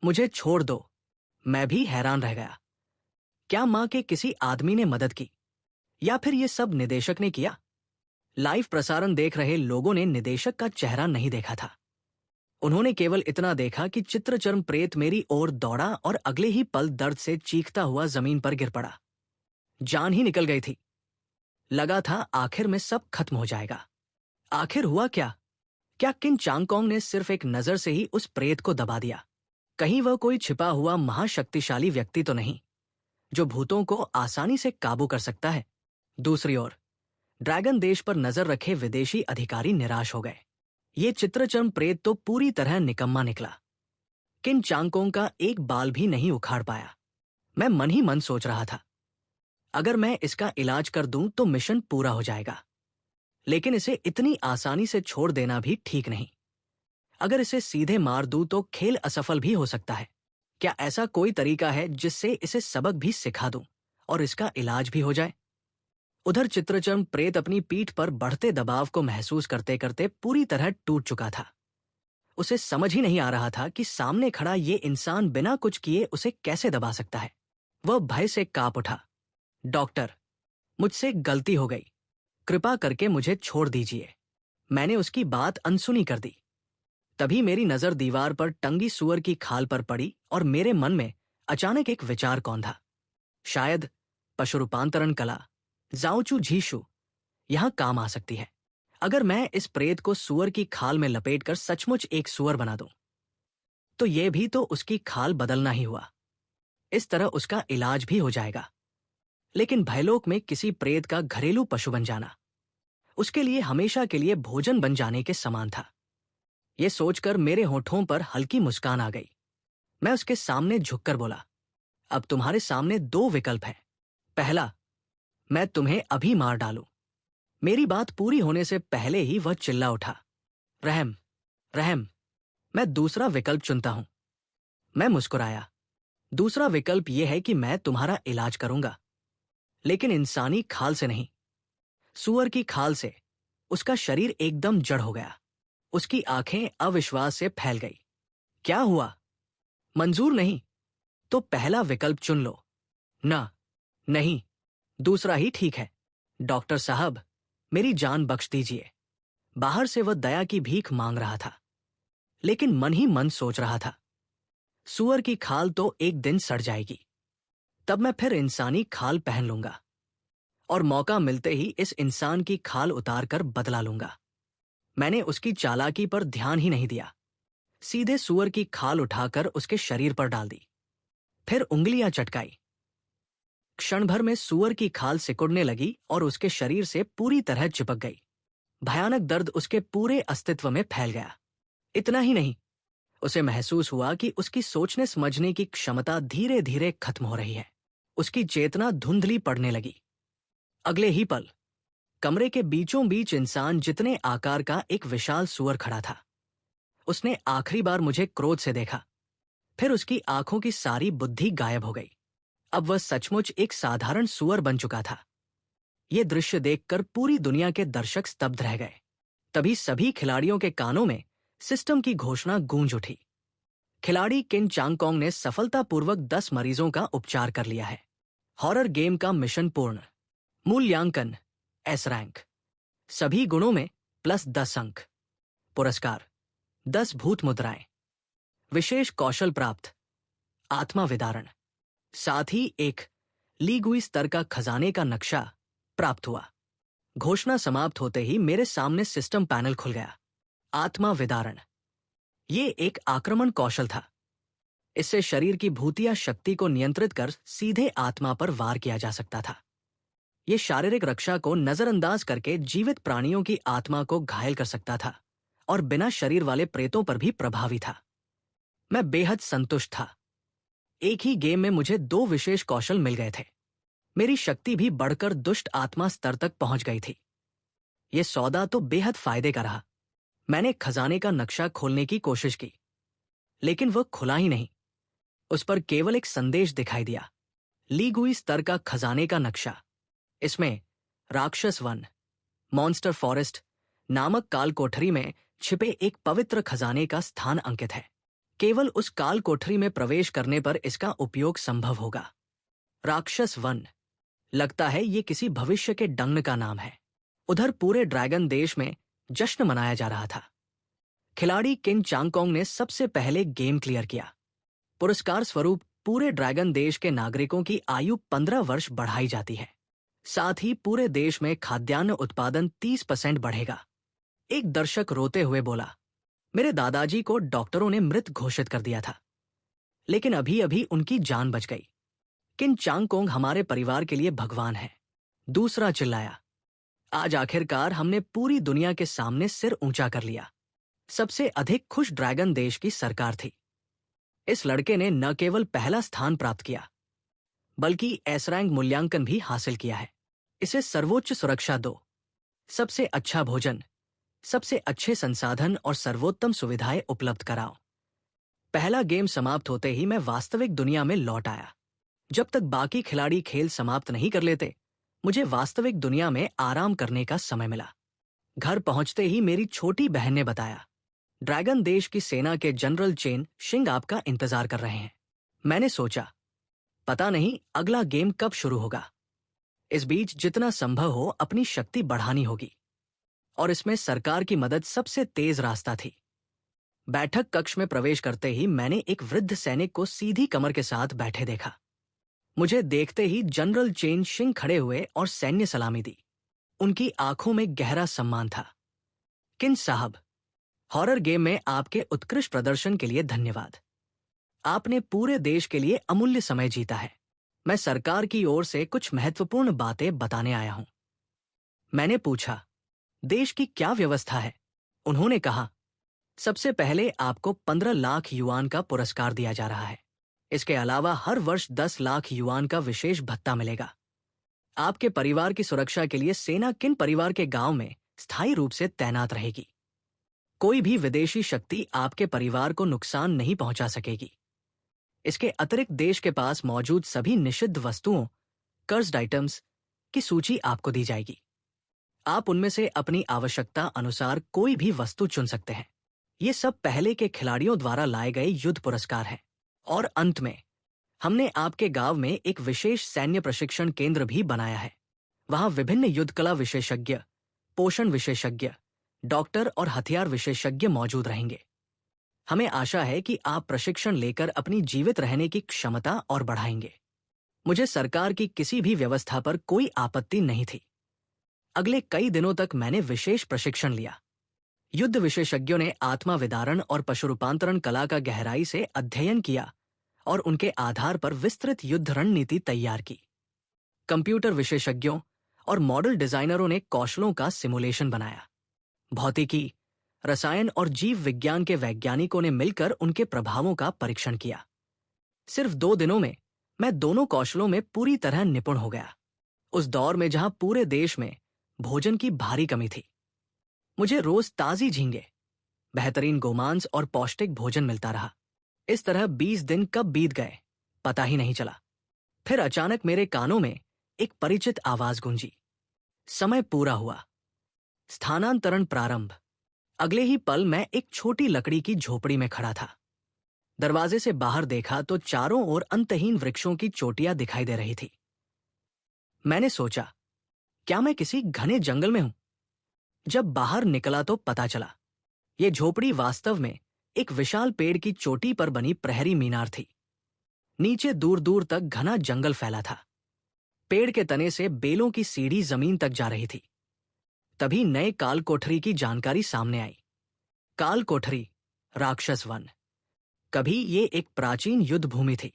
मुझे छोड़ दो। मैं भी हैरान रह गया। क्या मां के किसी आदमी ने मदद की, या फिर यह सब निदेशक ने किया? लाइव प्रसारण देख रहे लोगों ने निदेशक का चेहरा नहीं देखा था। उन्होंने केवल इतना देखा कि चित्रचर्म प्रेत मेरी ओर दौड़ा और अगले ही पल दर्द से चीखता हुआ जमीन पर गिर पड़ा। जान ही निकल गई थी। लगा था आखिर में सब खत्म हो जाएगा। आखिर हुआ क्या? क्या किन चांगकोंग ने सिर्फ एक नजर से ही उस प्रेत को दबा दिया? कहीं वह कोई छिपा हुआ महाशक्तिशाली व्यक्ति तो नहीं, जो भूतों को आसानी से काबू कर सकता है? दूसरी ओर ड्रैगन देश पर नजर रखे विदेशी अधिकारी निराश हो गए। ये चित्रचर्म प्रेत तो पूरी तरह निकम्मा निकला। किन चांगकोंग का एक बाल भी नहीं उखाड़ पाया। मैं मन ही मन सोच रहा था, अगर मैं इसका इलाज कर दूं तो मिशन पूरा हो जाएगा, लेकिन इसे इतनी आसानी से छोड़ देना भी ठीक नहीं। अगर इसे सीधे मार दूं तो खेल असफल भी हो सकता है। क्या ऐसा कोई तरीका है जिससे इसे सबक भी सिखा दूं और इसका इलाज भी हो जाए? उधर चित्रचर्म प्रेत अपनी पीठ पर बढ़ते दबाव को महसूस करते करते पूरी तरह टूट चुका था। उसे समझ ही नहीं आ रहा था कि सामने खड़ा ये इंसान बिना कुछ किए उसे कैसे दबा सकता है। वह भय से कांप उठा। डॉक्टर, मुझसे गलती हो गई, कृपा करके मुझे छोड़ दीजिए। मैंने उसकी बात अनसुनी कर दी। तभी मेरी नजर दीवार पर टंगी सूअर की खाल पर पड़ी और मेरे मन में अचानक एक विचार कौंधा। शायद पशु रूपांतरण कला जाओचू झीशु यहां काम आ सकती है। अगर मैं इस प्रेत को सूअर की खाल में लपेटकर सचमुच एक सूअर बना दूं, तो यह भी तो उसकी खाल बदलना ही हुआ। इस तरह उसका इलाज भी हो जाएगा। लेकिन भयलोक में किसी प्रेत का घरेलू पशु बन जाना उसके लिए हमेशा के लिए भोजन बन जाने के समान था। यह सोचकर मेरे होठों पर हल्की मुस्कान आ गई। मैं उसके सामने झुककर बोला, अब तुम्हारे सामने दो विकल्प हैं। पहला, मैं तुम्हें अभी मार डालूं। मेरी बात पूरी होने से पहले ही वह चिल्ला उठा, रहम, रहम। मैं दूसरा विकल्प चुनता हूं। मैं मुस्कुराया। दूसरा विकल्प यह है कि मैं तुम्हारा इलाज करूंगा, लेकिन इंसानी खाल से नहीं, सूअर की खाल से। उसका शरीर एकदम जड़ हो गया। उसकी आंखें अविश्वास से फैल गई। क्या हुआ? मंजूर नहीं? तो पहला विकल्प चुन लो। ना, नहीं, दूसरा ही ठीक है। डॉक्टर साहब, मेरी जान बख्श दीजिए। बाहर से वह दया की भीख मांग रहा था, लेकिन मन ही मन सोच रहा था, सूअर की खाल तो एक दिन सड़ जाएगी, तब मैं फिर इंसानी खाल पहन लूंगा और मौका मिलते ही इस इंसान की खाल उतारकर बदला लूंगा। मैंने उसकी चालाकी पर ध्यान ही नहीं दिया। सीधे सूअर की खाल उठाकर उसके शरीर पर डाल दी, फिर उंगलियां चटकाई। क्षण भर में सूअर की खाल सिकुड़ने लगी और उसके शरीर से पूरी तरह चिपक गई। भयानक दर्द उसके पूरे अस्तित्व में फैल गया। इतना ही नहीं, उसे महसूस हुआ कि उसकी सोचने समझने की क्षमता धीरे धीरे खत्म हो रही है। उसकी चेतना धुंधली पड़ने लगी। अगले ही पल कमरे के बीचों बीच इंसान जितने आकार का एक विशाल सूअर खड़ा था। उसने आखिरी बार मुझे क्रोध से देखा, फिर उसकी आंखों की सारी बुद्धि गायब हो गई। अब वह सचमुच एक साधारण सूअर बन चुका था। यह दृश्य देखकर पूरी दुनिया के दर्शक स्तब्ध रह गए। तभी सभी खिलाड़ियों के कानों में सिस्टम की घोषणा गूंज उठी। खिलाड़ी किन चांगकोंग ने सफलतापूर्वक 10 मरीजों का उपचार कर लिया है। हॉरर गेम का मिशन पूर्ण। मूल्यांकन एस रैंक। सभी गुणों में +10 अंक। पुरस्कार 10 भूत मुद्राएं। विशेष कौशल प्राप्त आत्मा विदारण। साथ ही एक लीगुई स्तर का खजाने का नक्शा प्राप्त हुआ। घोषणा समाप्त होते ही मेरे सामने सिस्टम पैनल खुल गया। आत्मा विदारण ये एक आक्रमण कौशल था। इससे शरीर की भूतिया शक्ति को नियंत्रित कर सीधे आत्मा पर वार किया जा सकता था। यह शारीरिक रक्षा को नजरअंदाज करके जीवित प्राणियों की आत्मा को घायल कर सकता था और बिना शरीर वाले प्रेतों पर भी प्रभावी था। मैं बेहद संतुष्ट था। एक ही गेम में मुझे 2 विशेष कौशल मिल गए थे। मेरी शक्ति भी बढ़कर दुष्ट आत्मा स्तर तक पहुंच गई थी। यह सौदा तो बेहद फायदे का रहा। मैंने खजाने का नक्शा खोलने की कोशिश की, लेकिन वह खुला ही नहीं। उस पर केवल एक संदेश दिखाई दिया, लीगुई स्तर का खजाने का नक्शा। इसमें राक्षस वन मॉन्स्टर फॉरेस्ट नामक काल कोठरी में छिपे एक पवित्र खजाने का स्थान अंकित है। केवल उस काल कोठरी में प्रवेश करने पर इसका उपयोग संभव होगा। राक्षस वन, लगता है ये किसी भविष्य के डंग का नाम है। उधर पूरे ड्रैगन देश में जश्न मनाया जा रहा था। खिलाड़ी किन चांगकोंग ने सबसे पहले गेम क्लियर किया। पुरस्कार स्वरूप पूरे ड्रैगन देश के नागरिकों की आयु 15 वर्ष बढ़ाई जाती है। साथ ही पूरे देश में खाद्यान्न उत्पादन 30% बढ़ेगा। एक दर्शक रोते हुए बोला, मेरे दादाजी को डॉक्टरों ने मृत घोषित कर दिया था, लेकिन अभी अभी उनकी जान बच गई। किन चांगकोंग हमारे परिवार के लिए भगवान है। दूसरा चिल्लाया, आज आखिरकार हमने पूरी दुनिया के सामने सिर ऊंचा कर लिया। सबसे अधिक खुश ड्रैगन देश की सरकार थी। इस लड़के ने न केवल पहला स्थान प्राप्त किया, बल्कि एस रैंक मूल्यांकन भी हासिल किया है। इसे सर्वोच्च सुरक्षा दो, सबसे अच्छा भोजन, सबसे अच्छे संसाधन और सर्वोत्तम सुविधाएं उपलब्ध कराओ। पहला गेम समाप्त होते ही मैं वास्तविक दुनिया में लौट आया। जब तक बाकी खिलाड़ी खेल समाप्त नहीं कर लेते, मुझे वास्तविक दुनिया में आराम करने का समय मिला। घर पहुंचते ही मेरी छोटी बहन ने बताया, ड्रैगन देश की सेना के जनरल चेन शिंग आपका इंतजार कर रहे हैं। मैंने सोचा, पता नहीं अगला गेम कब शुरू होगा। इस बीच जितना संभव हो अपनी शक्ति बढ़ानी होगी, और इसमें सरकार की मदद सबसे तेज रास्ता थी। बैठक कक्ष में प्रवेश करते ही मैंने एक वृद्ध सैनिक को सीधी कमर के साथ बैठे देखा। मुझे देखते ही जनरल चेन शिंग खड़े हुए और सैन्य सलामी दी। उनकी आंखों में गहरा सम्मान था। किन साहब, हॉरर गेम में आपके उत्कृष्ट प्रदर्शन के लिए धन्यवाद। आपने पूरे देश के लिए अमूल्य समय जीता है। मैं सरकार की ओर से कुछ महत्वपूर्ण बातें बताने आया हूं। मैंने पूछा, देश की क्या व्यवस्था है? उन्होंने कहा, सबसे पहले आपको 15 लाख युआन का पुरस्कार दिया जा रहा है। इसके अलावा हर वर्ष 10 लाख युआन का विशेष भत्ता मिलेगा। आपके परिवार की सुरक्षा के लिए सेना किन परिवार के गांव में स्थायी रूप से तैनात रहेगी। कोई भी विदेशी शक्ति आपके परिवार को नुकसान नहीं पहुंचा सकेगी। इसके अतिरिक्त देश के पास मौजूद सभी निषिद्ध वस्तुओं, कर्ज्ड आइटम्स की सूची आपको दी जाएगी। आप उनमें से अपनी आवश्यकता अनुसार कोई भी वस्तु चुन सकते हैं। ये सब पहले के खिलाड़ियों द्वारा लाए गए युद्ध पुरस्कार हैं। और अंत में हमने आपके गांव में एक विशेष सैन्य प्रशिक्षण केंद्र भी बनाया है। वहां विभिन्न युद्ध कला विशेषज्ञ, पोषण विशेषज्ञ, डॉक्टर और हथियार विशेषज्ञ मौजूद रहेंगे। हमें आशा है कि आप प्रशिक्षण लेकर अपनी जीवित रहने की क्षमता और बढ़ाएंगे। मुझे सरकार की किसी भी व्यवस्था पर कोई आपत्ति नहीं थी। अगले कई दिनों तक मैंने विशेष प्रशिक्षण लिया। युद्ध विशेषज्ञों ने आत्मा विदारण और पशु रूपांतरण कला का गहराई से अध्ययन किया और उनके आधार पर विस्तृत युद्ध रणनीति तैयार की। कंप्यूटर विशेषज्ञों और मॉडल डिजाइनरों ने कौशलों का सिमुलेशन बनाया। भौतिकी, रसायन और जीव विज्ञान के वैज्ञानिकों ने मिलकर उनके प्रभावों का परीक्षण किया। सिर्फ 2 दिनों में मैं दोनों कौशलों में पूरी तरह निपुण हो गया। उस दौर में जहां पूरे देश में भोजन की भारी कमी थी, मुझे रोज ताजी झींगे, बेहतरीन गोमांस और पौष्टिक भोजन मिलता रहा। इस तरह 20 दिन कब बीत गए पता ही नहीं चला। फिर अचानक मेरे कानों में एक परिचित आवाज गूंजी। समय पूरा हुआ। स्थानांतरण प्रारंभ। अगले ही पल मैं एक छोटी लकड़ी की झोपड़ी में खड़ा था। दरवाजे से बाहर देखा तो चारों ओर अंतहीन वृक्षों की चोटियां दिखाई दे रही थी। मैंने सोचा, क्या मैं किसी घने जंगल में हूं? जब बाहर निकला तो पता चला, यह झोपड़ी वास्तव में एक विशाल पेड़ की चोटी पर बनी प्रहरी मीनार थी। नीचे दूर दूर तक घना जंगल फैला था। पेड़ के तने से बेलों की सीढ़ी जमीन तक जा रही थी। तभी नए काल कोठरी की जानकारी सामने आई। काल कोठरी, राक्षस वन। कभी ये एक प्राचीन युद्ध भूमि थी।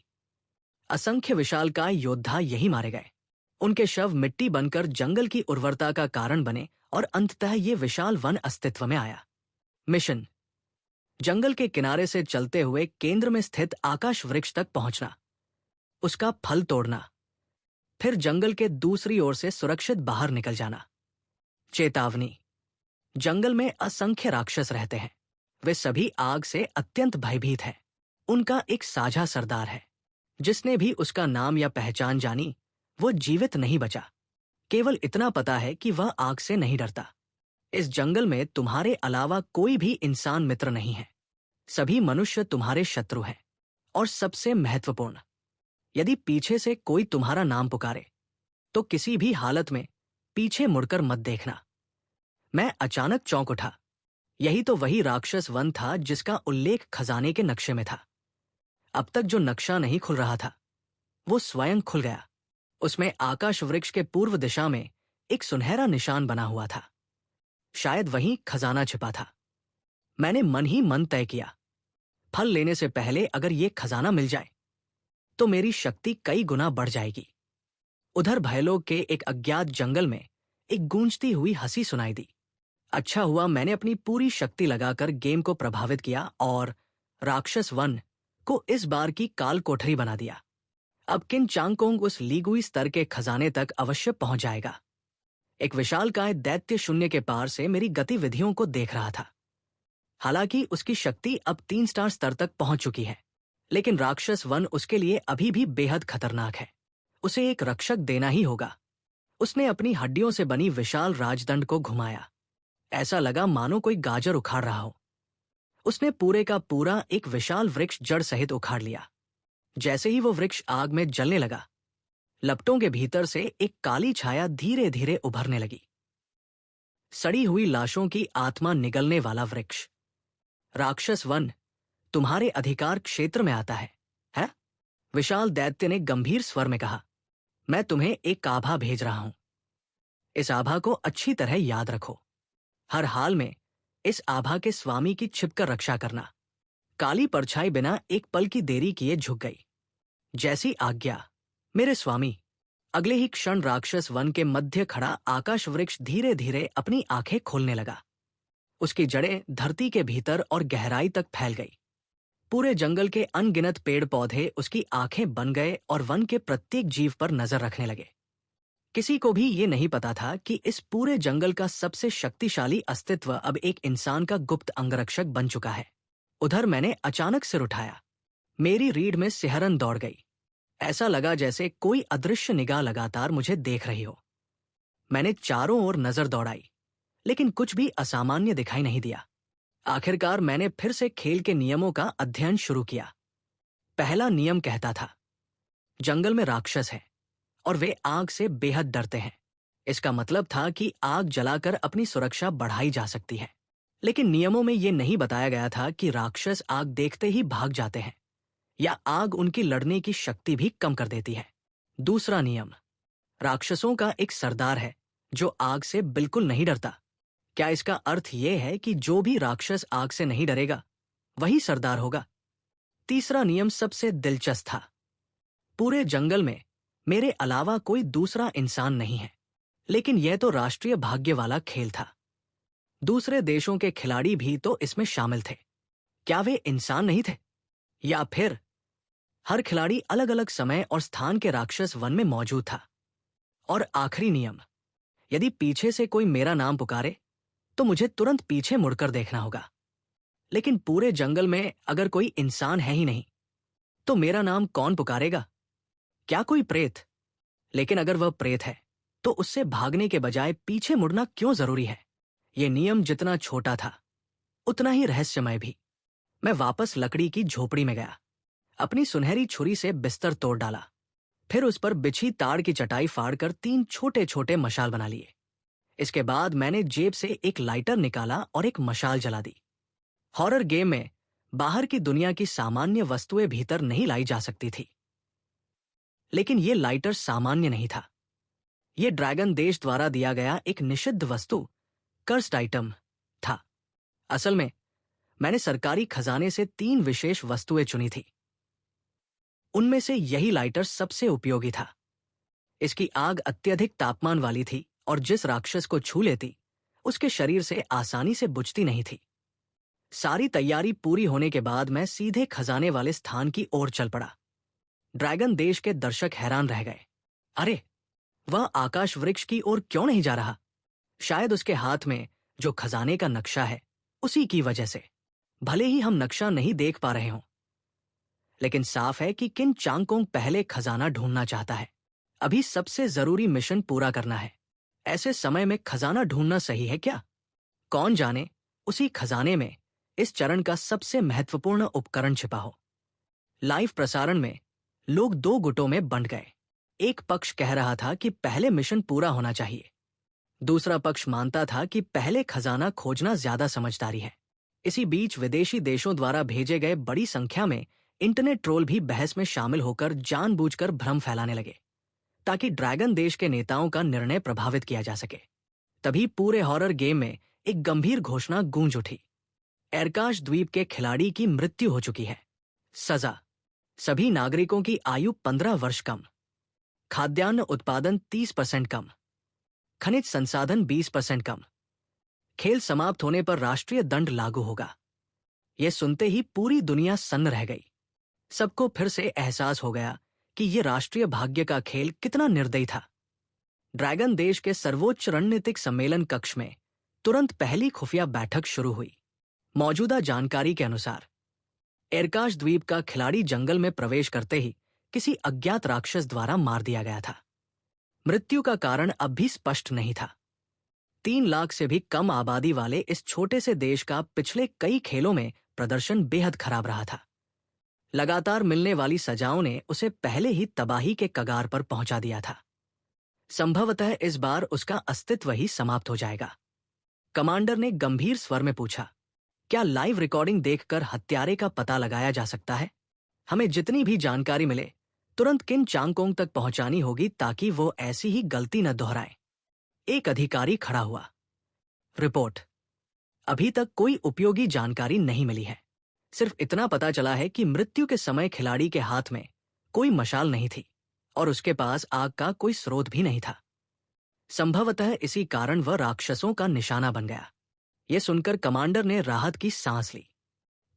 असंख्य विशालकाय योद्धा यही मारे गए। उनके शव मिट्टी बनकर जंगल की उर्वरता का कारण बने और अंततः ये विशाल वन अस्तित्व में आया। मिशन: जंगल के किनारे से चलते हुए केंद्र में स्थित आकाश वृक्ष तक पहुंचना, उसका फल तोड़ना, फिर जंगल के दूसरी ओर से सुरक्षित बाहर निकल जाना। चेतावनी: जंगल में असंख्य राक्षस रहते हैं। वे सभी आग से अत्यंत भयभीत हैं। उनका एक साझा सरदार है। जिसने भी उसका नाम या पहचान जानी, वो जीवित नहीं बचा। केवल इतना पता है कि वह आग से नहीं डरता। इस जंगल में तुम्हारे अलावा कोई भी इंसान मित्र नहीं है। सभी मनुष्य तुम्हारे शत्रु हैं। और सबसे महत्वपूर्ण, यदि पीछे से कोई तुम्हारा नाम पुकारे तो किसी भी हालत में पीछे मुड़कर मत देखना। मैं अचानक चौंक उठा। यही तो वही राक्षस वन था जिसका उल्लेख खजाने के नक्शे में था। अब तक जो नक्शा नहीं खुल रहा था, वो स्वयं खुल गया। उसमें आकाश वृक्ष के पूर्व दिशा में एक सुनहरा निशान बना हुआ था। शायद वहीं खजाना छिपा था। मैंने मन ही मन तय किया, फल लेने से पहले अगर ये खजाना मिल जाए तो मेरी शक्ति कई गुना बढ़ जाएगी। उधर भयलोक के एक अज्ञात जंगल में एक गूंजती हुई हंसी सुनाई दी। अच्छा हुआ मैंने अपनी पूरी शक्ति लगाकर गेम को प्रभावित किया और राक्षस वन को इस बार की काल कोठरी बना दिया। अब किन चांगकोंग उस लीगुई स्तर के खजाने तक अवश्य पहुंच जाएगा। एक विशालकाय दैत्य शून्य के पार से मेरी गतिविधियों को देख रहा था। हालांकि उसकी शक्ति अब 3 स्टार स्तर तक पहुंच चुकी है, लेकिन राक्षस वन उसके लिए अभी भी बेहद खतरनाक है। उसे एक रक्षक देना ही होगा। उसने अपनी हड्डियों से बनी विशाल राजदंड को घुमाया। ऐसा लगा मानो कोई गाजर उखाड़ रहा हो। उसने पूरे का पूरा एक विशाल वृक्ष जड़ सहित उखाड़ लिया। जैसे ही वो वृक्ष आग में जलने लगा, लपटों के भीतर से एक काली छाया धीरे धीरे उभरने लगी। सड़ी हुई लाशों की आत्मा निगलने वाला वृक्ष। राक्षस वन तुम्हारे अधिकार क्षेत्र में आता है? विशाल दैत्य ने गंभीर स्वर में कहा। मैं तुम्हें एक आभा भेज रहा हूं। इस आभा को अच्छी तरह याद रखो। हर हाल में इस आभा के स्वामी की छिपकर रक्षा करना। काली परछाई बिना एक पल की देरी किए झुक गई। जैसी आज्ञा मेरे स्वामी। अगले ही क्षण राक्षस वन के मध्य खड़ा आकाश वृक्ष धीरे धीरे अपनी आंखें खोलने लगा। उसकी जड़ें धरती के भीतर और गहराई तक फैल गई। पूरे जंगल के अनगिनत पेड़ पौधे उसकी आंखें बन गए और वन के प्रत्येक जीव पर नजर रखने लगे। किसी को भी ये नहीं पता था कि इस पूरे जंगल का सबसे शक्तिशाली अस्तित्व अब एक इंसान का गुप्त अंगरक्षक बन चुका है। उधर मैंने अचानक सिर उठाया। मेरी रीढ़ में सिहरन दौड़ गई। ऐसा लगा जैसे कोई अदृश्य निगाह लगातार मुझे देख रही हो। मैंने चारों ओर नजर दौड़ाई, लेकिन कुछ भी असामान्य दिखाई नहीं दिया। आखिरकार मैंने फिर से खेल के नियमों का अध्ययन शुरू किया। पहला नियम कहता था, जंगल में राक्षस है और वे आग से बेहद डरते हैं। इसका मतलब था कि आग जलाकर अपनी सुरक्षा बढ़ाई जा सकती है। लेकिन नियमों में यह नहीं बताया गया था कि राक्षस आग देखते ही भाग जाते हैं या आग उनकी लड़ने की शक्ति भी कम कर देती है। दूसरा नियम, राक्षसों का एक सरदार है जो आग से बिल्कुल नहीं डरता। क्या इसका अर्थ यह है कि जो भी राक्षस आग से नहीं डरेगा वही सरदार होगा? तीसरा नियम सबसे दिलचस्प था। पूरे जंगल में मेरे अलावा कोई दूसरा इंसान नहीं है। लेकिन यह तो राष्ट्रीय भाग्य वाला खेल था। दूसरे देशों के खिलाड़ी भी तो इसमें शामिल थे। क्या वे इंसान नहीं थे? या फिर हर खिलाड़ी अलग अलग समय और स्थान के राक्षस वन में मौजूद था? और आखिरी नियम, यदि पीछे से कोई मेरा नाम पुकारे तो मुझे तुरंत पीछे मुड़कर देखना होगा। लेकिन पूरे जंगल में अगर कोई इंसान है ही नहीं तो मेरा नाम कौन पुकारेगा? क्या कोई प्रेत? लेकिन अगर वह प्रेत है तो उससे भागने के बजाय पीछे मुड़ना क्यों जरूरी है? यह नियम जितना छोटा था उतना ही रहस्यमय भी। मैं वापस लकड़ी की झोपड़ी में गया, अपनी सुनहरी छुरी से बिस्तर तोड़ डाला, फिर उस पर बिछी ताड़ की चटाई फाड़कर 3 छोटे छोटे मशाल बना लिए। इसके बाद मैंने जेब से एक लाइटर निकाला और एक मशाल जला दी। हॉरर गेम में बाहर की दुनिया की सामान्य वस्तुएं भीतर नहीं लाई जा सकती थी, लेकिन यह लाइटर सामान्य नहीं था। यह ड्रैगन देश द्वारा दिया गया एक निषिद्ध वस्तु, कर्स्ड आइटम था। असल में मैंने सरकारी खजाने से 3 विशेष वस्तुएं चुनी थी। उनमें से यही लाइटर सबसे उपयोगी था। इसकी आग अत्यधिक तापमान वाली थी और जिस राक्षस को छू लेती उसके शरीर से आसानी से बुझती नहीं थी। सारी तैयारी पूरी होने के बाद मैं सीधे खजाने वाले स्थान की ओर चल पड़ा। ड्रैगन देश के दर्शक हैरान रह गए। अरे, वह आकाश वृक्ष की ओर क्यों नहीं जा रहा? शायद उसके हाथ में जो खजाने का नक्शा है उसी की वजह से। भले ही हम नक्शा नहीं देख पा रहे हों, लेकिन साफ है कि किन चांगकोंग पहले खजाना ढूंढना चाहता है। अभी सबसे जरूरी मिशन पूरा करना है। ऐसे समय में खजाना ढूंढना सही है क्या? कौन जाने उसी खजाने में इस चरण का सबसे महत्वपूर्ण उपकरण छिपा हो। लाइव प्रसारण में लोग 2 गुटों में बंट गए। एक पक्ष कह रहा था कि पहले मिशन पूरा होना चाहिए। दूसरा पक्ष मानता था कि पहले खजाना खोजना ज्यादा समझदारी है। इसी बीच विदेशी देशों द्वारा भेजे गए बड़ी संख्या में इंटरनेट ट्रोल भी बहस में शामिल होकर जानबूझकर भ्रम फैलाने लगे ताकि ड्रैगन देश के नेताओं का निर्णय प्रभावित किया जा सके। तभी पूरे हॉरर गेम में एक गंभीर घोषणा गूंज उठी। एरकाश द्वीप के खिलाड़ी की मृत्यु हो चुकी है। सजा, सभी नागरिकों की आयु 15 वर्ष कम, खाद्यान्न उत्पादन 30% कम, खनिज संसाधन 20% कम, खेल समाप्त होने पर राष्ट्रीय दंड लागू होगा। यह सुनते ही पूरी दुनिया सन्न रह गई। सबको फिर से एहसास हो गया कि यह राष्ट्रीय भाग्य का खेल कितना निर्दयी था। ड्रैगन देश के सर्वोच्च रणनीतिक सम्मेलन कक्ष में तुरंत पहली खुफिया बैठक शुरू हुई। मौजूदा जानकारी के अनुसार एरकाश द्वीप का खिलाड़ी जंगल में प्रवेश करते ही किसी अज्ञात राक्षस द्वारा मार दिया गया था। मृत्यु का कारण अब भी स्पष्ट नहीं था। 3 लाख से भी कम आबादी वाले इस छोटे से देश का पिछले कई खेलों में प्रदर्शन बेहद खराब रहा था। लगातार मिलने वाली सजाओं ने उसे पहले ही तबाही के कगार पर पहुंचा दिया था। संभवतः इस बार उसका अस्तित्व ही समाप्त हो जाएगा। कमांडर ने गंभीर स्वर में पूछा, क्या लाइव रिकॉर्डिंग देखकर हत्यारे का पता लगाया जा सकता है? हमें जितनी भी जानकारी मिले तुरंत किन चांगकोंग तक पहुंचानी होगी ताकि वो ऐसी ही गलती न दोहराए। एक अधिकारी खड़ा हुआ। रिपोर्ट, अभी तक कोई उपयोगी जानकारी नहीं मिली है। सिर्फ इतना पता चला है कि मृत्यु के समय खिलाड़ी के हाथ में कोई मशाल नहीं थी और उसके पास आग का कोई स्रोत भी नहीं था। संभवतः इसी कारण वह राक्षसों का निशाना बन गया। यह सुनकर कमांडर ने राहत की सांस ली।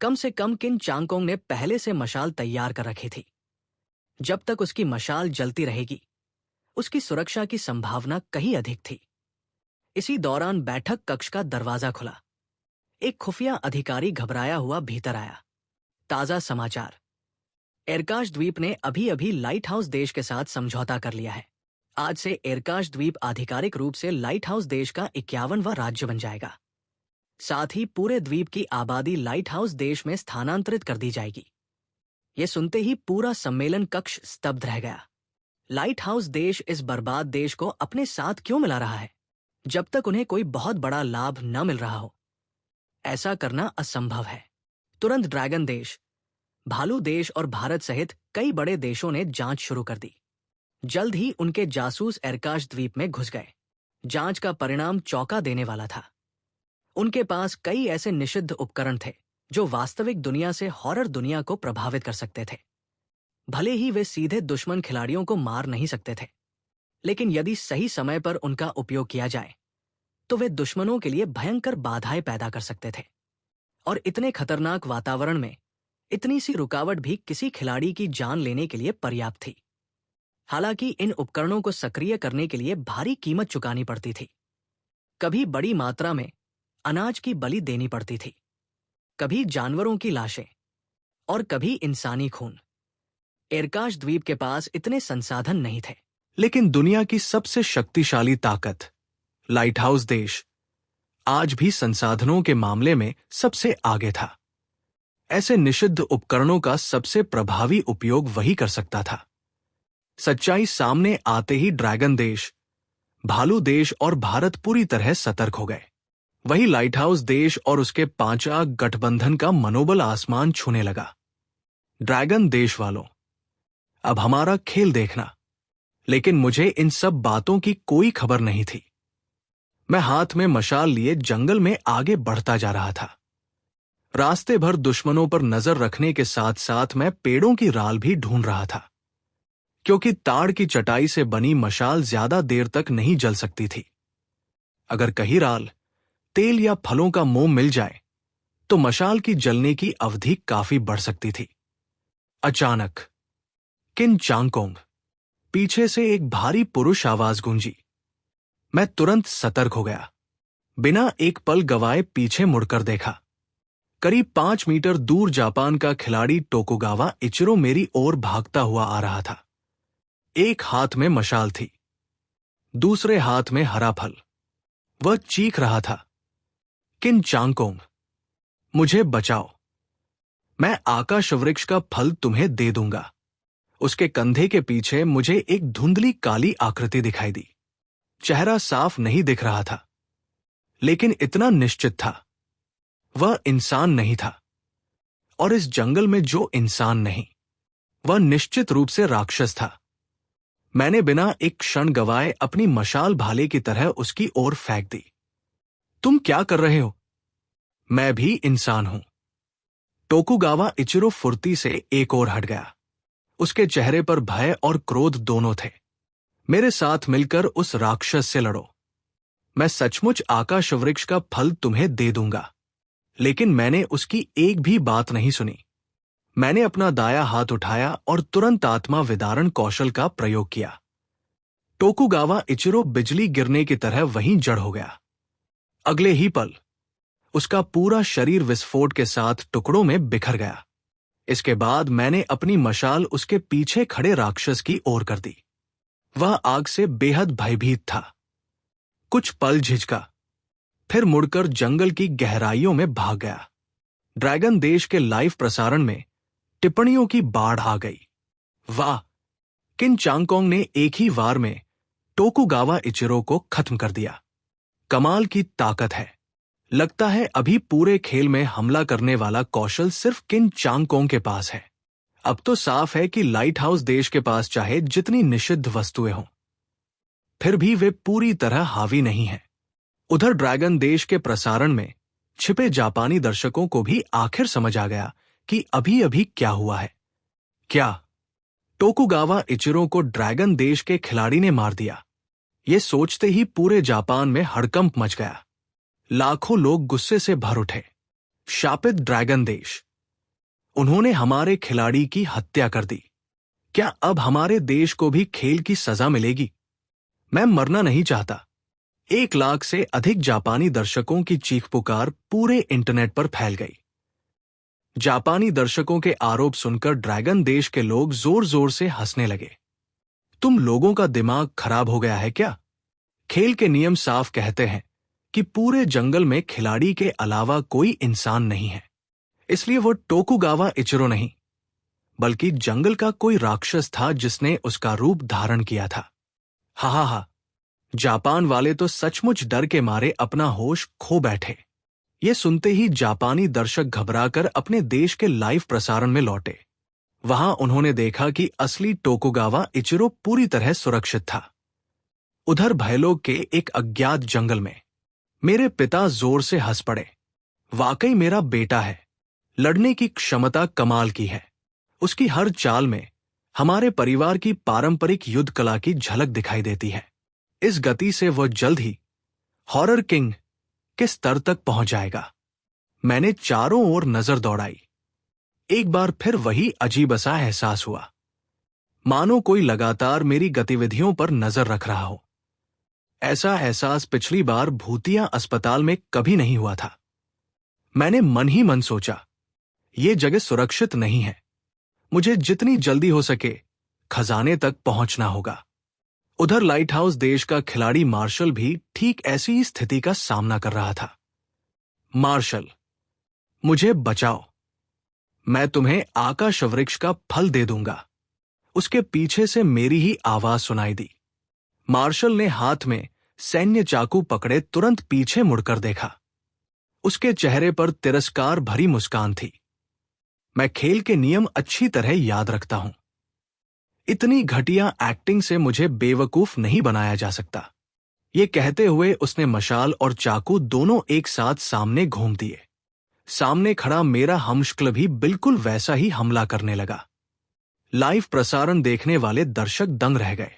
कम से कम किन चांगकोंग ने पहले से मशाल तैयार कर रखी थी। जब तक उसकी मशाल जलती रहेगी उसकी सुरक्षा की संभावना कहीं अधिक थी। इसी दौरान बैठक कक्ष का दरवाजा खुला। एक खुफिया अधिकारी घबराया हुआ भीतर आया। ताजा समाचार, एरकाश द्वीप ने अभी अभी लाइट हाउस देश के साथ समझौता कर लिया है। आज से एरकाश द्वीप आधिकारिक रूप से लाइट हाउस देश का 51वां राज्य बन जाएगा। साथ ही पूरे द्वीप की आबादी लाइट हाउस देश में स्थानांतरित कर दी जाएगी। यह सुनते ही पूरा सम्मेलन कक्ष स्तब्ध रह गया। लाइट हाउस देश इस बर्बाद देश को अपने साथ क्यों मिला रहा है जब तक उन्हें कोई बहुत बड़ा लाभ न मिल रहा हो? ऐसा करना असंभव है। तुरंत ड्रैगन देश, भालू देश और भारत सहित कई बड़े देशों ने जांच शुरू कर दी। जल्द ही उनके जासूस एरकाश द्वीप में घुस गए। जांच का परिणाम चौंका देने वाला था। उनके पास कई ऐसे निषिद्ध उपकरण थे जो वास्तविक दुनिया से हॉरर दुनिया को प्रभावित कर सकते थे। भले ही वे सीधे दुश्मन खिलाड़ियों को मार नहीं सकते थे, लेकिन यदि सही समय पर उनका उपयोग किया जाए तो वे दुश्मनों के लिए भयंकर बाधाएं पैदा कर सकते थे। और इतने खतरनाक वातावरण में इतनी सी रुकावट भी किसी खिलाड़ी की जान लेने के लिए पर्याप्त थी। हालांकि इन उपकरणों को सक्रिय करने के लिए भारी कीमत चुकानी पड़ती थी। कभी बड़ी मात्रा में अनाज की बलि देनी पड़ती थी, कभी जानवरों की लाशें और कभी इंसानी खून। एरकाश द्वीप के पास इतने संसाधन नहीं थे। लेकिन दुनिया की सबसे शक्तिशाली ताकत लाइट हाउस देश आज भी संसाधनों के मामले में सबसे आगे था। ऐसे निषिद्ध उपकरणों का सबसे प्रभावी उपयोग वही कर सकता था। सच्चाई सामने आते ही ड्रैगन देश, भालू देश और भारत पूरी तरह सतर्क हो गए। वही लाइट हाउस देश और उसके पांचा गठबंधन का मनोबल आसमान छूने लगा। ड्रैगन देश वालों, अब हमारा खेल देखना। लेकिन मुझे इन सब बातों की कोई खबर नहीं थी। मैं हाथ में मशाल लिए जंगल में आगे बढ़ता जा रहा था। रास्ते भर दुश्मनों पर नजर रखने के साथ साथ मैं पेड़ों की राल भी ढूंढ रहा था, क्योंकि ताड़ की चटाई से बनी मशाल ज्यादा देर तक नहीं जल सकती थी। अगर कहीं राल, तेल या फलों का मोम मिल जाए तो मशाल की जलने की अवधि काफी बढ़ सकती थी। अचानक किन चांगकोंग, पीछे से एक भारी पुरुष आवाज गूंजी। मैं तुरंत सतर्क हो गया। बिना एक पल गवाए पीछे मुड़कर देखा। करीब 5 मीटर दूर जापान का खिलाड़ी टोकुगावा इचिरो मेरी ओर भागता हुआ आ रहा था। एक हाथ में मशाल थी, दूसरे हाथ में हरा फल। वह चीख रहा था, किन चांगकोंग, मुझे बचाओ, मैं आकाश वृक्ष का फल तुम्हें दे दूंगा। उसके कंधे के पीछे मुझे एक धुंधली काली आकृति दिखाई दी। चेहरा साफ नहीं दिख रहा था, लेकिन इतना निश्चित था, वह इंसान नहीं था। और इस जंगल में जो इंसान नहीं, वह निश्चित रूप से राक्षस था। मैंने बिना एक क्षण गवाए अपनी मशाल भाले की तरह उसकी ओर फेंक दी। तुम क्या कर रहे हो? मैं भी इंसान हूं। टोकुगावा इचिरो फुर्ती से एक ओर हट गया। उसके चेहरे पर भय और क्रोध दोनों थे। मेरे साथ मिलकर उस राक्षस से लड़ो। मैं सचमुच आकाश वृक्ष का फल तुम्हें दे दूंगा। लेकिन मैंने उसकी एक भी बात नहीं सुनी। मैंने अपना दाया हाथ उठाया और तुरंत आत्मा विदारण कौशल का प्रयोग किया। टोकुगावा इचिरो बिजली गिरने की तरह वहीं जड़ हो गया। अगले ही पल उसका पूरा शरीर विस्फोट के साथ टुकड़ों में बिखर गया। इसके बाद मैंने अपनी मशाल उसके पीछे खड़े राक्षस की ओर कर दी। वह आग से बेहद भयभीत था। कुछ पल झिझका, फिर मुड़कर जंगल की गहराइयों में भाग गया। ड्रैगन देश के लाइव प्रसारण में टिप्पणियों की बाढ़ आ गई। वाह, किन चांगकोंग ने एक ही वार में टोकुगावा इचिरो को खत्म कर दिया। कमाल की ताकत है। लगता है अभी पूरे खेल में हमला करने वाला कौशल सिर्फ किन चांगकोंग के पास है। अब तो साफ है कि लाइट हाउस देश के पास चाहे जितनी निषिद्ध वस्तुएं हों, फिर भी वे पूरी तरह हावी नहीं हैं। उधर ड्रैगन देश के प्रसारण में छिपे जापानी दर्शकों को भी आखिर समझ आ गया कि अभी अभी क्या हुआ है। क्या टोकुगावा इचिरो को ड्रैगन देश के खिलाड़ी ने मार दिया? ये सोचते ही पूरे जापान में हड़कंप मच गया। लाखों लोग गुस्से से भर उठे। शापित ड्रैगन देश, उन्होंने हमारे खिलाड़ी की हत्या कर दी। क्या अब हमारे देश को भी खेल की सजा मिलेगी? मैं मरना नहीं चाहता। 1 लाख से अधिक जापानी दर्शकों की चीख पुकार पूरे इंटरनेट पर फैल गई। जापानी दर्शकों के आरोप सुनकर ड्रैगन देश के लोग जोर जोर से हंसने लगे। तुम लोगों का दिमाग खराब हो गया है क्या? खेल के नियम साफ कहते हैं कि पूरे जंगल में खिलाड़ी के अलावा कोई इंसान नहीं है। इसलिए वो टोकुगावा इचिरो नहीं, बल्कि जंगल का कोई राक्षस था जिसने उसका रूप धारण किया था। हा, जापान वाले तो सचमुच डर के मारे अपना होश खो बैठे। ये सुनते ही जापानी दर्शक घबराकर अपने देश के लाइव प्रसारण में लौटे। वहां उन्होंने देखा कि असली टोकुगावा इचिरो पूरी तरह सुरक्षित था। उधर भयलोक के एक अज्ञात जंगल में मेरे पिता जोर से हंस पड़े। वाकई मेरा बेटा है। लड़ने की क्षमता कमाल की है। उसकी हर चाल में हमारे परिवार की पारंपरिक युद्ध कला की झलक दिखाई देती है। इस गति से वह जल्द ही हॉरर किंग के स्तर तक पहुंच जाएगा। मैंने चारों ओर नजर दौड़ाई। एक बार फिर वही अजीब सा एहसास हुआ, मानो कोई लगातार मेरी गतिविधियों पर नजर रख रहा हो। ऐसा एहसास पिछली बार भूतिया अस्पताल में कभी नहीं हुआ था। मैंने मन ही मन सोचा, ये जगह सुरक्षित नहीं है। मुझे जितनी जल्दी हो सके खजाने तक पहुंचना होगा। उधर लाइट हाउस देश का खिलाड़ी मार्शल भी ठीक ऐसी ही स्थिति का सामना कर रहा था। मार्शल, मुझे बचाओ, मैं तुम्हें आकाश वृक्ष का फल दे दूंगा। उसके पीछे से मेरी ही आवाज सुनाई दी। मार्शल ने हाथ में सैन्य चाकू पकड़े तुरंत पीछे मुड़कर देखा। उसके चेहरे पर तिरस्कार भरी मुस्कान थी। मैं खेल के नियम अच्छी तरह याद रखता हूं। इतनी घटिया एक्टिंग से मुझे बेवकूफ नहीं बनाया जा सकता। ये कहते हुए उसने मशाल और चाकू दोनों एक साथ सामने घूम दिए। सामने खड़ा मेरा हमशक्ल भी बिल्कुल वैसा ही हमला करने लगा। लाइव प्रसारण देखने वाले दर्शक दंग रह गए।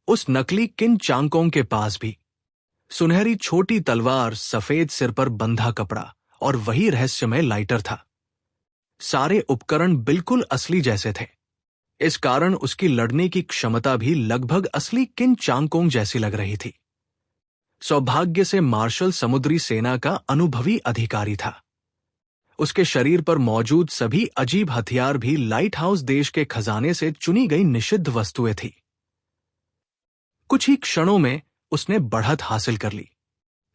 उस नकली किन चांगकोंग के पास भी सुनहरी छोटी तलवार, सफेद सिर पर बंधा कपड़ा और वही रहस्यमय लाइटर था। सारे उपकरण बिल्कुल असली जैसे थे। इस कारण उसकी लड़ने की क्षमता भी लगभग असली किन चांगकोंग जैसी लग रही थी। सौभाग्य से मार्शल समुद्री सेना का अनुभवी अधिकारी था। उसके शरीर पर मौजूद सभी अजीब हथियार भी लाइट हाउस देश के खजाने से चुनी गई निषिद्ध वस्तुएं थी। कुछ ही क्षणों में उसने बढ़त हासिल कर ली,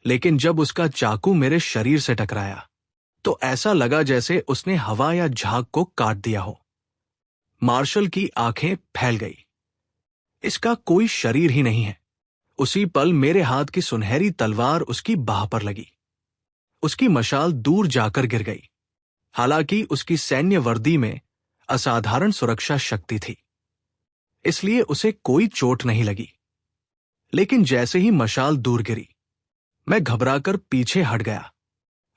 लेकिन जब उसका चाकू मेरे शरीर से टकराया तो ऐसा लगा जैसे उसने हवा या झाग को काट दिया हो। मार्शल की आंखें फैल गई। इसका कोई शरीर ही नहीं है। उसी पल मेरे हाथ की सुनहरी तलवार उसकी बाह पर लगी। उसकी मशाल दूर जाकर गिर गई। हालांकि उसकी सैन्य वर्दी में असाधारण सुरक्षा शक्ति थी, इसलिए उसे कोई चोट नहीं लगी। लेकिन जैसे ही मशाल दूर गिरी, मैं घबराकर पीछे हट गया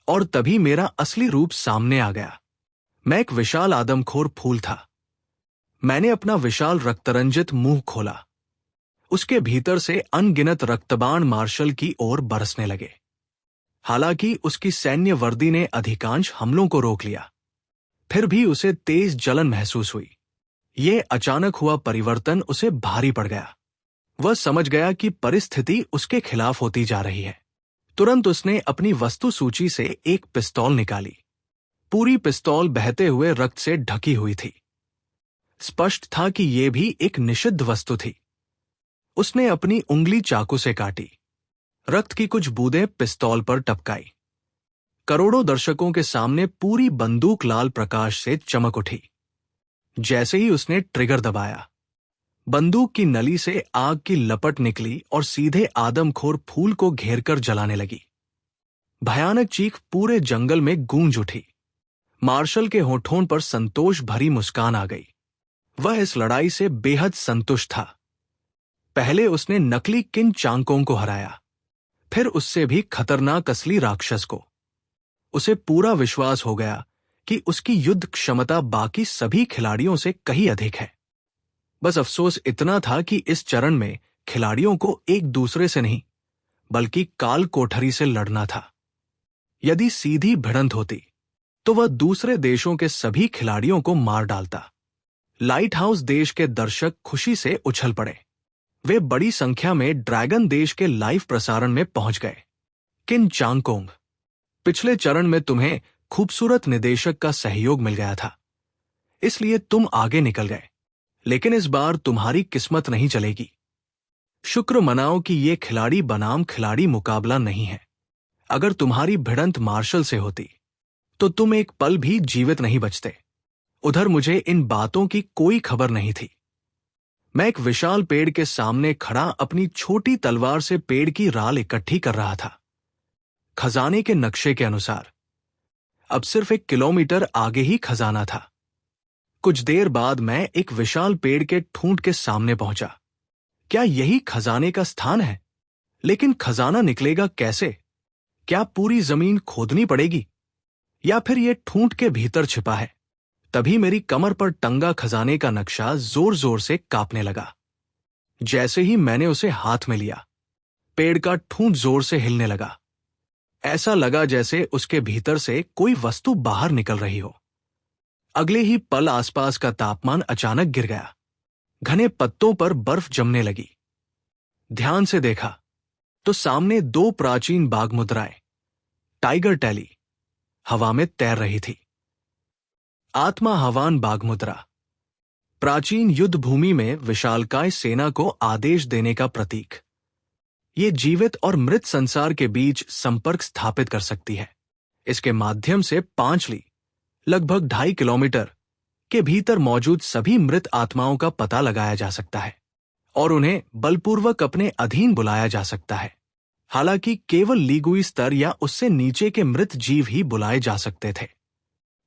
और तभी मेरा असली रूप सामने आ गया। मैं एक विशाल आदमखोर फूल था। मैंने अपना विशाल रक्तरंजित मुंह खोला। उसके भीतर से अनगिनत रक्तबाण मार्शल की ओर बरसने लगे। हालांकि उसकी सैन्य वर्दी ने अधिकांश हमलों को रोक लिया, फिर भी उसे तेज जलन महसूस हुई। यह अचानक हुआ परिवर्तन उसे भारी पड़ गया। वह समझ गया कि परिस्थिति उसके खिलाफ होती जा रही है। तुरंत उसने अपनी वस्तु सूची से एक पिस्तौल निकाली। पूरी पिस्तौल बहते हुए रक्त से ढकी हुई थी। स्पष्ट था कि यह भी एक निषिद्ध वस्तु थी। उसने अपनी उंगली चाकू से काटी। रक्त की कुछ बूंदें पिस्तौल पर टपकाई। करोड़ों दर्शकों के सामने पूरी बंदूक लाल प्रकाश से चमक उठी। जैसे ही उसने ट्रिगर दबाया, बंदूक की नली से आग की लपट निकली और सीधे आदमखोर फूल को घेरकर जलाने लगी। भयानक चीख पूरे जंगल में गूंज उठी। मार्शल के होठों पर संतोष भरी मुस्कान आ गई। वह इस लड़ाई से बेहद संतुष्ट था। पहले उसने नकली किन चांगकोंग को हराया, फिर उससे भी खतरनाक असली राक्षस को। उसे पूरा विश्वास हो गया कि उसकी युद्ध क्षमता बाकी सभी खिलाड़ियों से कहीं अधिक है। बस अफसोस इतना था कि इस चरण में खिलाड़ियों को एक दूसरे से नहीं, बल्कि काल कोठरी से लड़ना था। यदि सीधी भिड़ंत होती तो वह दूसरे देशों के सभी खिलाड़ियों को मार डालता। लाइट हाउस देश के दर्शक खुशी से उछल पड़े। वे बड़ी संख्या में ड्रैगन देश के लाइव प्रसारण में पहुंच गए। किन चांगकोंग, पिछले चरण में तुम्हें खूबसूरत निदेशक का सहयोग मिल गया था, इसलिए तुम आगे निकल गए। लेकिन इस बार तुम्हारी किस्मत नहीं चलेगी। शुक्र मनाओ कि यह खिलाड़ी बनाम खिलाड़ी मुकाबला नहीं है। अगर तुम्हारी भिड़ंत मार्शल से होती तो तुम एक पल भी जीवित नहीं बचते। उधर मुझे इन बातों की कोई खबर नहीं थी। मैं एक विशाल पेड़ के सामने खड़ा अपनी छोटी तलवार से पेड़ की राल इकट्ठी कर रहा था, खजाने के नक्शे के अनुसार। अब सिर्फ 1 किलोमीटर आगे ही खजाना था। कुछ देर बाद मैं एक विशाल पेड़ के ठूंठ के सामने पहुंचा। क्या यही खजाने का स्थान है? लेकिन खजाना निकलेगा कैसे? क्या पूरी जमीन खोदनी पड़ेगी या फिर यह ठूंठ के भीतर छिपा है? तभी मेरी कमर पर टंगा खजाने का नक्शा जोर जोर से कांपने लगा। जैसे ही मैंने उसे हाथ में लिया, पेड़ का ठूंठ जोर से हिलने लगा। ऐसा लगा जैसे उसके भीतर से कोई वस्तु बाहर निकल रही हो। अगले ही पल आसपास का तापमान अचानक गिर गया। घने पत्तों पर बर्फ जमने लगी। ध्यान से देखा तो सामने दो प्राचीन बाघ मुद्राएं, टाइगर टैली, हवा में तैर रही थी। आत्मा आह्वान बाघ मुद्रा, प्राचीन युद्ध भूमि में विशालकाय सेना को आदेश देने का प्रतीक। ये जीवित और मृत संसार के बीच संपर्क स्थापित कर सकती है। इसके माध्यम से 5 ली, लगभग 2.5 किलोमीटर के भीतर मौजूद सभी मृत आत्माओं का पता लगाया जा सकता है और उन्हें बलपूर्वक अपने अधीन बुलाया जा सकता है। हालांकि केवल लीगुई स्तर या उससे नीचे के मृत जीव ही बुलाए जा सकते थे।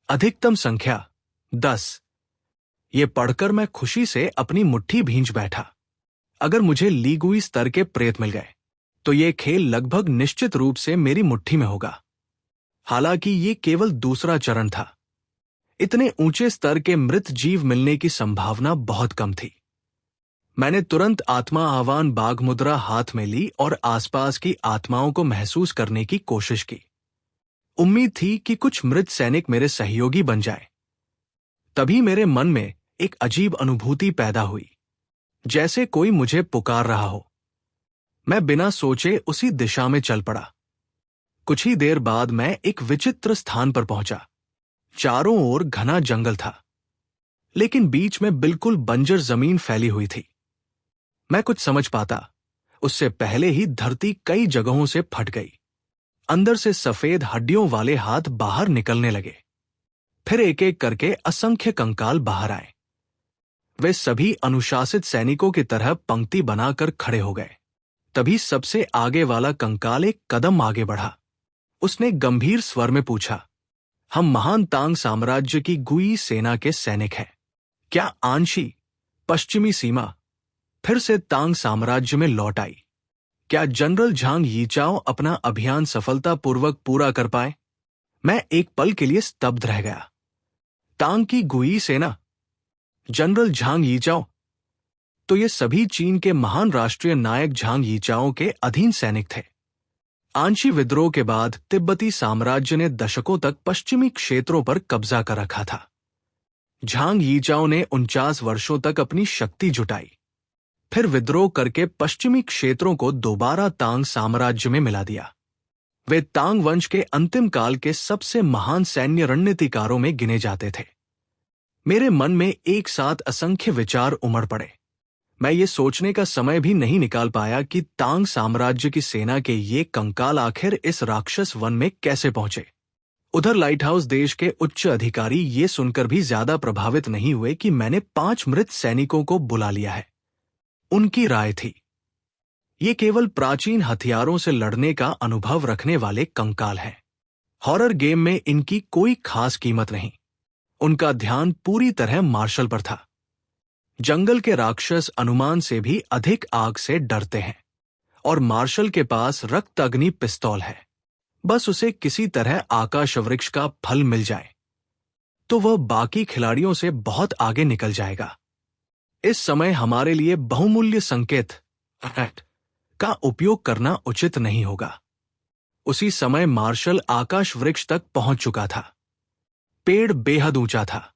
अधिकतम संख्या 10। ये पढ़कर मैं खुशी से अपनी मुट्ठी भींच बैठा। अगर मुझे लीगुई स्तर के प्रेत मिल गए तो ये खेल लगभग निश्चित रूप से मेरी मुट्ठी में होगा। हालांकि ये केवल दूसरा चरण था। इतने ऊंचे स्तर के मृत जीव मिलने की संभावना बहुत कम थी। मैंने तुरंत आत्मा आह्वान बाघ मुद्रा हाथ में ली और आसपास की आत्माओं को महसूस करने की कोशिश की। उम्मीद थी कि कुछ मृत सैनिक मेरे सहयोगी बन जाए। तभी मेरे मन में एक अजीब अनुभूति पैदा हुई, जैसे कोई मुझे पुकार रहा हो। मैं बिना सोचे उसी दिशा में चल पड़ा। कुछ ही देर बाद मैं एक विचित्र स्थान पर पहुंचा। चारों ओर घना जंगल था, लेकिन बीच में बिल्कुल बंजर जमीन फैली हुई थी। मैं कुछ समझ पाता उससे पहले ही धरती कई जगहों से फट गई। अंदर से सफेद हड्डियों वाले हाथ बाहर निकलने लगे। फिर एक एक करके असंख्य कंकाल बाहर आए। वे सभी अनुशासित सैनिकों की तरह पंक्ति बनाकर खड़े हो गए। तभी सबसे आगे वाला कंकाल एक कदम आगे बढ़ा। उसने गंभीर स्वर में पूछा, हम महान तांग साम्राज्य की गुई सेना के सैनिक हैं। क्या आंशी पश्चिमी सीमा फिर से तांग साम्राज्य में लौट आई? क्या जनरल झांग यीचाओ अपना अभियान सफलतापूर्वक पूरा कर पाए? मैं एक पल के लिए स्तब्ध रह गया। तांग की गुई सेना, जनरल झांग यीचाओ, तो ये सभी चीन के महान राष्ट्रीय नायक झांग यीचाओ के अधीन सैनिक थे। आंशी विद्रोह के बाद तिब्बती साम्राज्य ने दशकों तक पश्चिमी क्षेत्रों पर कब्जा कर रखा था। झांग यीचाओ ने 49 वर्षों तक अपनी शक्ति जुटाई, फिर विद्रोह करके पश्चिमी क्षेत्रों को दोबारा तांग साम्राज्य में मिला दिया। वे तांग वंश के अंतिम काल के सबसे महान सैन्य रणनीतिकारों में गिने जाते थे। मेरे मन में एक साथ असंख्य विचार उमड़ पड़े। मैं ये सोचने का समय भी नहीं निकाल पाया कि तांग साम्राज्य की सेना के ये कंकाल आखिर इस राक्षस वन में कैसे पहुंचे। उधर लाइट हाउस देश के उच्च अधिकारी ये सुनकर भी ज्यादा प्रभावित नहीं हुए कि मैंने 5 मृत सैनिकों को बुला लिया है। उनकी राय थी, ये केवल प्राचीन हथियारों से लड़ने का अनुभव रखने वाले कंकाल हैं। हॉरर गेम में इनकी कोई खास कीमत नहीं। उनका ध्यान पूरी तरह मार्शल पर था। जंगल के राक्षस अनुमान से भी अधिक आग से डरते हैं और मार्शल के पास रक्त अग्नि पिस्तौल है। बस उसे किसी तरह आकाश वृक्ष का फल मिल जाए तो वह बाकी खिलाड़ियों से बहुत आगे निकल जाएगा। इस समय हमारे लिए बहुमूल्य संकेत का उपयोग करना उचित नहीं होगा। उसी समय मार्शल आकाश वृक्ष तक पहुंच चुका था। पेड़ बेहद ऊंचा था।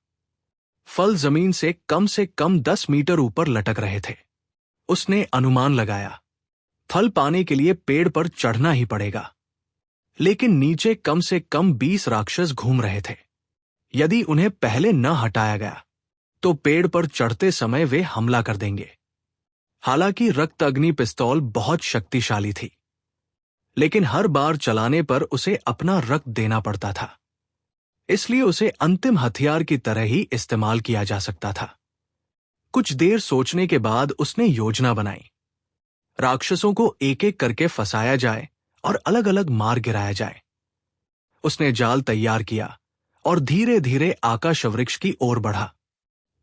फल जमीन से कम 10 मीटर ऊपर लटक रहे थे। उसने अनुमान लगाया, फल पाने के लिए पेड़ पर चढ़ना ही पड़ेगा। लेकिन नीचे कम से कम 20 राक्षस घूम रहे थे। यदि उन्हें पहले न हटाया गया तो पेड़ पर चढ़ते समय वे हमला कर देंगे। हालांकि रक्त अग्नि पिस्तौल बहुत शक्तिशाली थी, लेकिन हर बार चलाने पर उसे अपना रक्त देना पड़ता था, इसलिए उसे अंतिम हथियार की तरह ही इस्तेमाल किया जा सकता था। कुछ देर सोचने के बाद उसने योजना बनाई। राक्षसों को एक एक करके फंसाया जाए और अलग अलग मार गिराया जाए। उसने जाल तैयार किया और धीरे धीरे आकाश वृक्ष की ओर बढ़ा।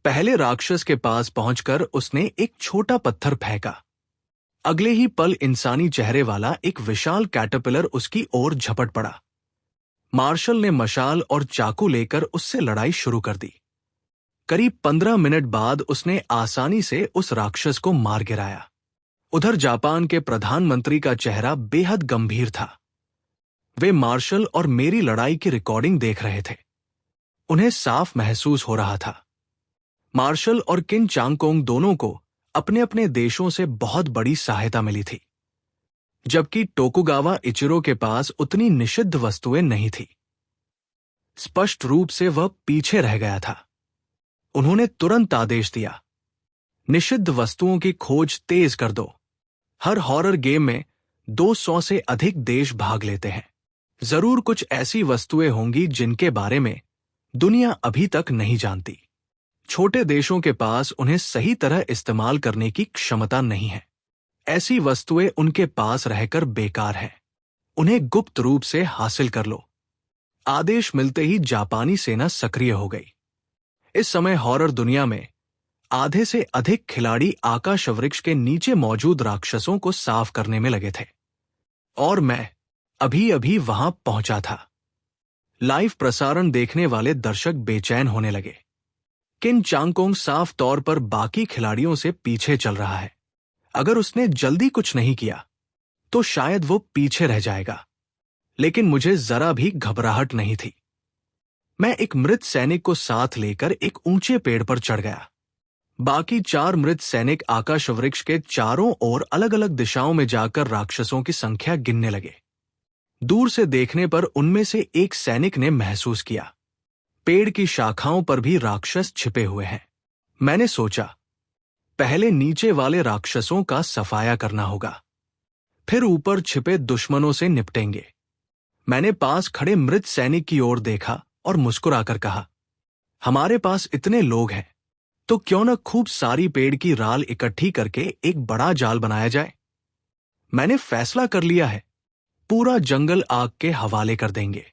पहले राक्षस के पास पहुंचकर उसने एक छोटा पत्थर फेंका। अगले ही पल इंसानी चेहरे वाला एक विशाल कैटरपिलर उसकी ओर झपट पड़ा। मार्शल ने मशाल और चाकू लेकर उससे लड़ाई शुरू कर दी। करीब 15 मिनट बाद उसने आसानी से उस राक्षस को मार गिराया। उधर जापान के प्रधानमंत्री का चेहरा बेहद गंभीर था। वे मार्शल और मेरी लड़ाई की रिकॉर्डिंग देख रहे थे। उन्हें साफ महसूस हो रहा था मार्शल और किन चांगकोंग दोनों को अपने अपने देशों से बहुत बड़ी सहायता मिली थी, जबकि टोकुगावा इचिरो के पास उतनी निषिद्ध वस्तुएं नहीं थी। स्पष्ट रूप से वह पीछे रह गया था। उन्होंने तुरंत आदेश दिया, निषिद्ध वस्तुओं की खोज तेज कर दो। हर हॉरर गेम में 200 से अधिक देश भाग लेते हैं। जरूर कुछ ऐसी वस्तुएं होंगी जिनके बारे में दुनिया अभी तक नहीं जानती। छोटे देशों के पास उन्हें सही तरह इस्तेमाल करने की क्षमता नहीं है। ऐसी वस्तुएं उनके पास रहकर बेकार हैं। उन्हें गुप्त रूप से हासिल कर लो। आदेश मिलते ही जापानी सेना सक्रिय हो गई। इस समय हॉरर दुनिया में आधे से अधिक खिलाड़ी आकाश वृक्ष के नीचे मौजूद राक्षसों को साफ करने में लगे थे, और मैं अभी अभी वहां पहुंचा था। लाइव प्रसारण देखने वाले दर्शक बेचैन होने लगे। किन चांगकोंग साफ तौर पर बाकी खिलाड़ियों से पीछे चल रहा है। अगर उसने जल्दी कुछ नहीं किया तो शायद वो पीछे रह जाएगा। लेकिन मुझे जरा भी घबराहट नहीं थी। मैं एक मृत सैनिक को साथ लेकर एक ऊंचे पेड़ पर चढ़ गया। बाकी 4 मृत सैनिक आकाश वृक्ष के चारों ओर अलग अलग दिशाओं में जाकर राक्षसों की संख्या गिनने लगे। दूर से देखने पर उनमें से एक सैनिक ने महसूस किया, पेड़ की शाखाओं पर भी राक्षस छिपे हुए हैं। मैंने सोचा, पहले नीचे वाले राक्षसों का सफाया करना होगा, फिर ऊपर छिपे दुश्मनों से निपटेंगे। मैंने पास खड़े मृत सैनिक की ओर देखा और मुस्कुराकर कहा, हमारे पास इतने लोग हैं तो क्यों न खूब सारी पेड़ की राल इकट्ठी करके एक बड़ा जाल बनाया जाए। मैंने फैसला कर लिया है, पूरा जंगल आग के हवाले कर देंगे।